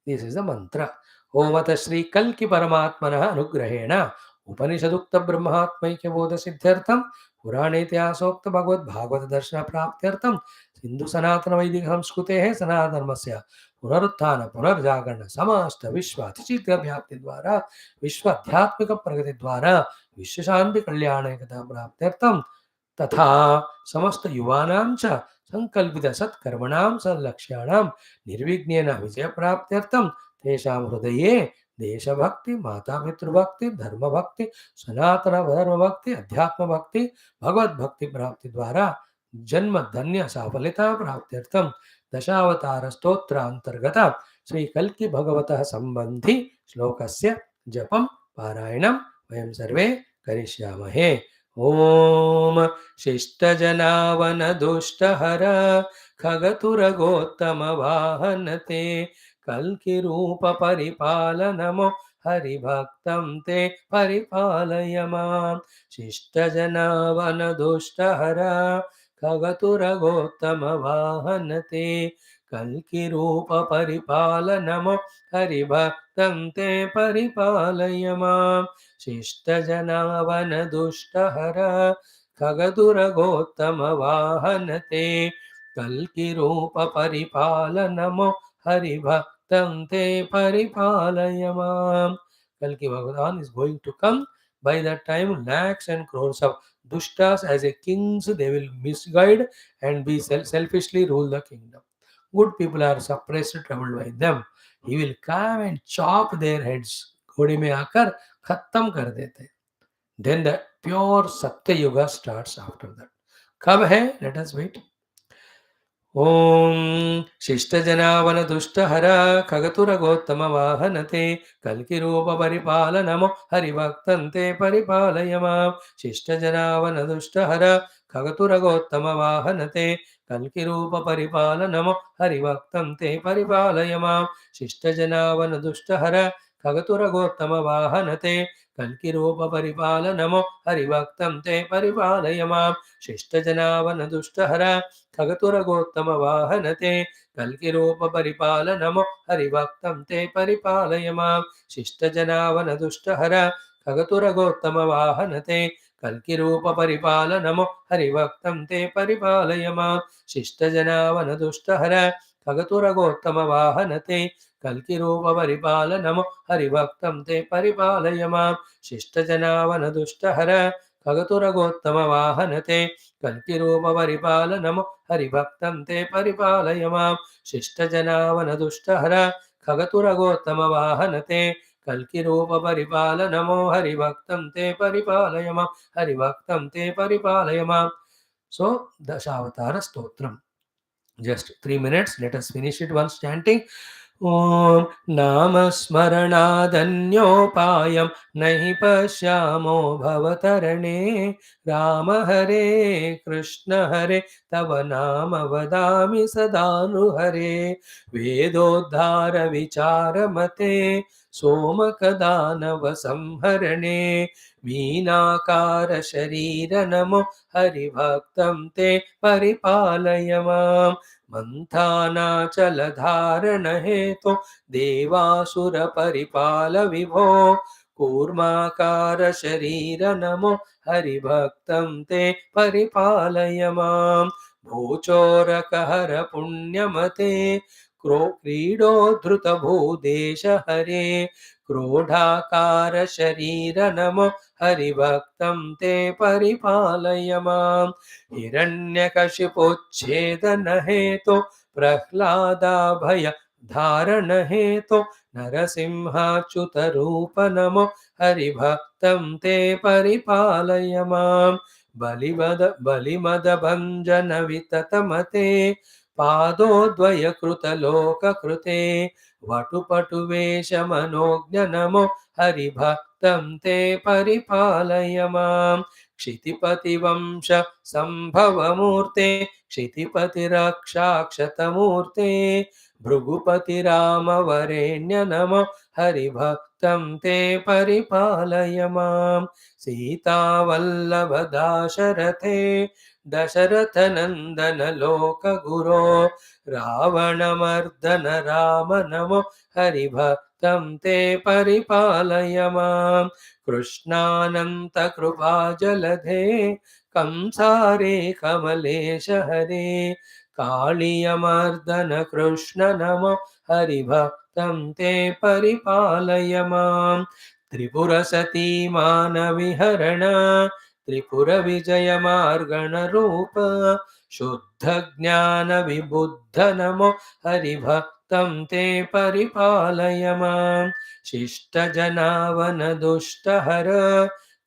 This is the mantra. Omata Shri Kalki Paramatmana Anugrahena Upanishadukta Brahmatmaikya Bodha Siddhartham Purane Ityasokta Bhagavad Bhagavad Darshana Praptyartham Sindhu Sanatana Vaidik Samskute Sanadharmasya पुनरुत्थान पुनर्जागरण समस्त विश्व अतिशीघ्र व्याप्ति द्वारा विश्व आध्यात्मिक प्रगति द्वारा विश्व शांति कल्याण एकता प्राप्त्यर्थम तथा समस्त युवानां च संकल्पित सत्कर्मणां सल्लक्ष्याणां निर्विघ्नेन विजय प्राप्त्यर्थम तेषां हृदये देशभक्ति माता पितृभक्ति धर्म भक्ति सनातन धर्म भक्ति अध्यात्म भक्ति भगवत भक्ति प्राप्ति द्वारा जन्म धन्य साफल्यता प्राप्त्यर्थम दशावतार स्तोत्रांतर्गत श्री कल्कि भगवतः संबंधी श्लोकस्य जपं पारायणं वयं सर्वे करिष्यामहे. ओम शिष्टजनावन दुष्टहर खगतुरगोत्तम वाहनते कल्कि रूप परिपाल नमो हरिभक्तं ते परिपालय मां. शिष्टजनावन दुष्टहर खगतुरगोत्तम वाहनते कल्कि रूप परिपालनमो हरिभक्तं ते परिपालय मां शिष्टजनावन दुष्टहर खगदुरगोत्तम वाहन ते कल्कि रूप परिपालनमो हरिभक्तं ते परिपालय मां. Kalki Bhagavan is going to come. By that time, lakhs and crores of dushtas as a kings, they will misguide and be selfishly rule the kingdom. Good people are suppressed, troubled by them. He will come and chop their heads. घोड़े में आकर खत्म कर देते हैं. Then the pure Satya Yuga starts after that. कब है? Let us wait. ॐ शिष्टजनावन दुष्टहर खगतुरगोत्तम वाहनते कल्किरूप परिपालनमो हरिभक्तं ते परिपालय मां शिष्टजनावन दुष्टहर खगतुरगोत्तम वाहनते कल्किरूप परिपालनमो हरिभक्तं ते परिपालय मां शिष्टजनावन दुष्टहर खगतुरगोत्तम वाहनते कल्किरूप परिपालनमो हरिभक्तं ते परिपालय मां शिष्टजनावन दुष्टहर खगतुरगोत्तम वाहनते कल्कि रूप परिपालनमो हरिभक्तं ते परिपालय मां शिष्टजनावन दुष्टहर खगतुरगोत्तम वाहनते कल्कि रूप परिपालनमो हरिभक्तं ते परिपालय मां शिष्टजनावन दुष्टहर खगतुरगोत्तम वाहनते कल्कि रूप परिपालनमो हरिभक्तं ते परिपालय मां शिष्टजनावन दुष्टहर खगतुरगोत्तम वाहनते कल्कि रूप परिपालनमो हरिभक्तं ते परिपालय मां शिष्टजनावन दुष्टहर खगतुरगोत्तम वाहनते कल्कि रूप परिपालनमो हरिभक्तं ते परिपालय मां हरिभक्तं ते परिपालय मां. So Dashavatara Stotram. Just 3 minutes. Let us finish it once chanting. ॐ नामस्मरणादन्योपायं नहि पश्यामो भवतरणे राम हरे कृष्ण हरे तव नाम वदामि सदानुहरे वेदोद्धारविचारमते सोमकदानव संहरणे मीनाकार शरीर नमो हरिभक्तं ते परिपालय मां मन्थानाचलधारण हेतो देवासुर परिपाल विभो कूर्माकार शरीर नमो हरिभक्तं ते परिपालय मां भूचोरकहर पुण्यमते क्रीडोद्धृत भूदेश हरे क्रोधाकार शरीर नमो हरिभक्तं ते परिपालय मां हिरण्यकशिपुच्छेदन हेतो प्रह्लादाभय धारण हेतो नरसिंहाच्युत रूप नमो हरिभक्तं ते परिपालय मां बलिमद भञ्जन विततमते पादोद्वय कृतलोककृते वटुपटुवेश मनोज्ञ नमो हरिभक्तं ते परिपालय मां क्षितिपतिवंश संभवमूर्ते क्षितिपतिरक्षाक्षतमूर्ते भृगुपति रामवरेण्य नमो हरिभक्तं ते परिपालय मां सीतावल्लभ दाशरथे दशरथनन्दन लोकगुरो रावणमर्दन राम नमो हरिभक्तं ते परिपालय मां कृष्णानन्तकृपाजलधे कंसारे कमलेश हरे काळियमर्दन कृष्ण नमो हरिभक्तं ते परिपालय मां त्रिपुरसती मानविहरण त्रिपुरविजयमार्गणरूप शुद्धज्ञानविबुद्ध नमो हरिभक्तं ते परिपालय मां शिष्टजनावन दुष्टहर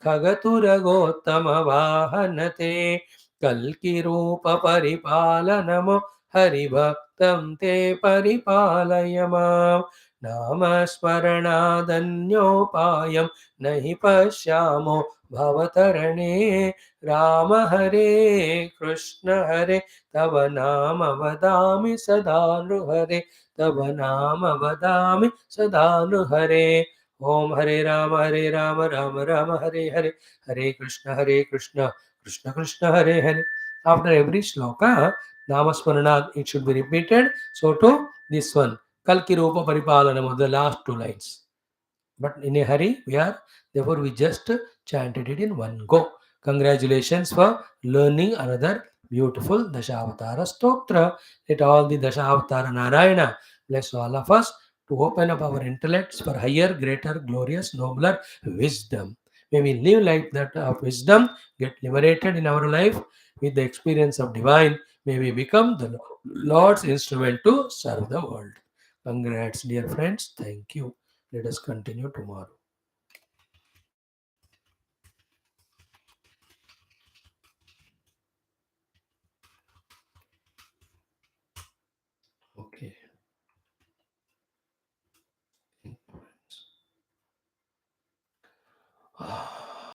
खगतुरगोत्तम वाहनते कल्कि रूप परिपालनमो हरिभक्तं ते परिपालय मां नामस्मरणादन्योपायं नहि पश्यामो भवतरणे राम हरे कृष्ण हरे तव नाम वदामि सदा नृहरे तव नाम वदामि सदा नृहरे. Om Hare Rama Rama Hare Hare Hare Krishna Krishna Krishna Hare Hare. After every shloka Namasmarana, it should be repeated. So to this one, Kalki Rupa Paripalanam, the last two lines. But in a hurry, therefore we just chanted it in one go. Congratulations for learning another beautiful Dashavatara Stotra. Let all the Dashavatara Narayana bless all of us to open up our intellects for higher, greater, glorious, nobler wisdom. May we live like that of wisdom, get liberated in our life with the experience of divine. May we become the Lord's instrument to serve the world. Congrats, dear friends. Thank you. Let us continue tomorrow.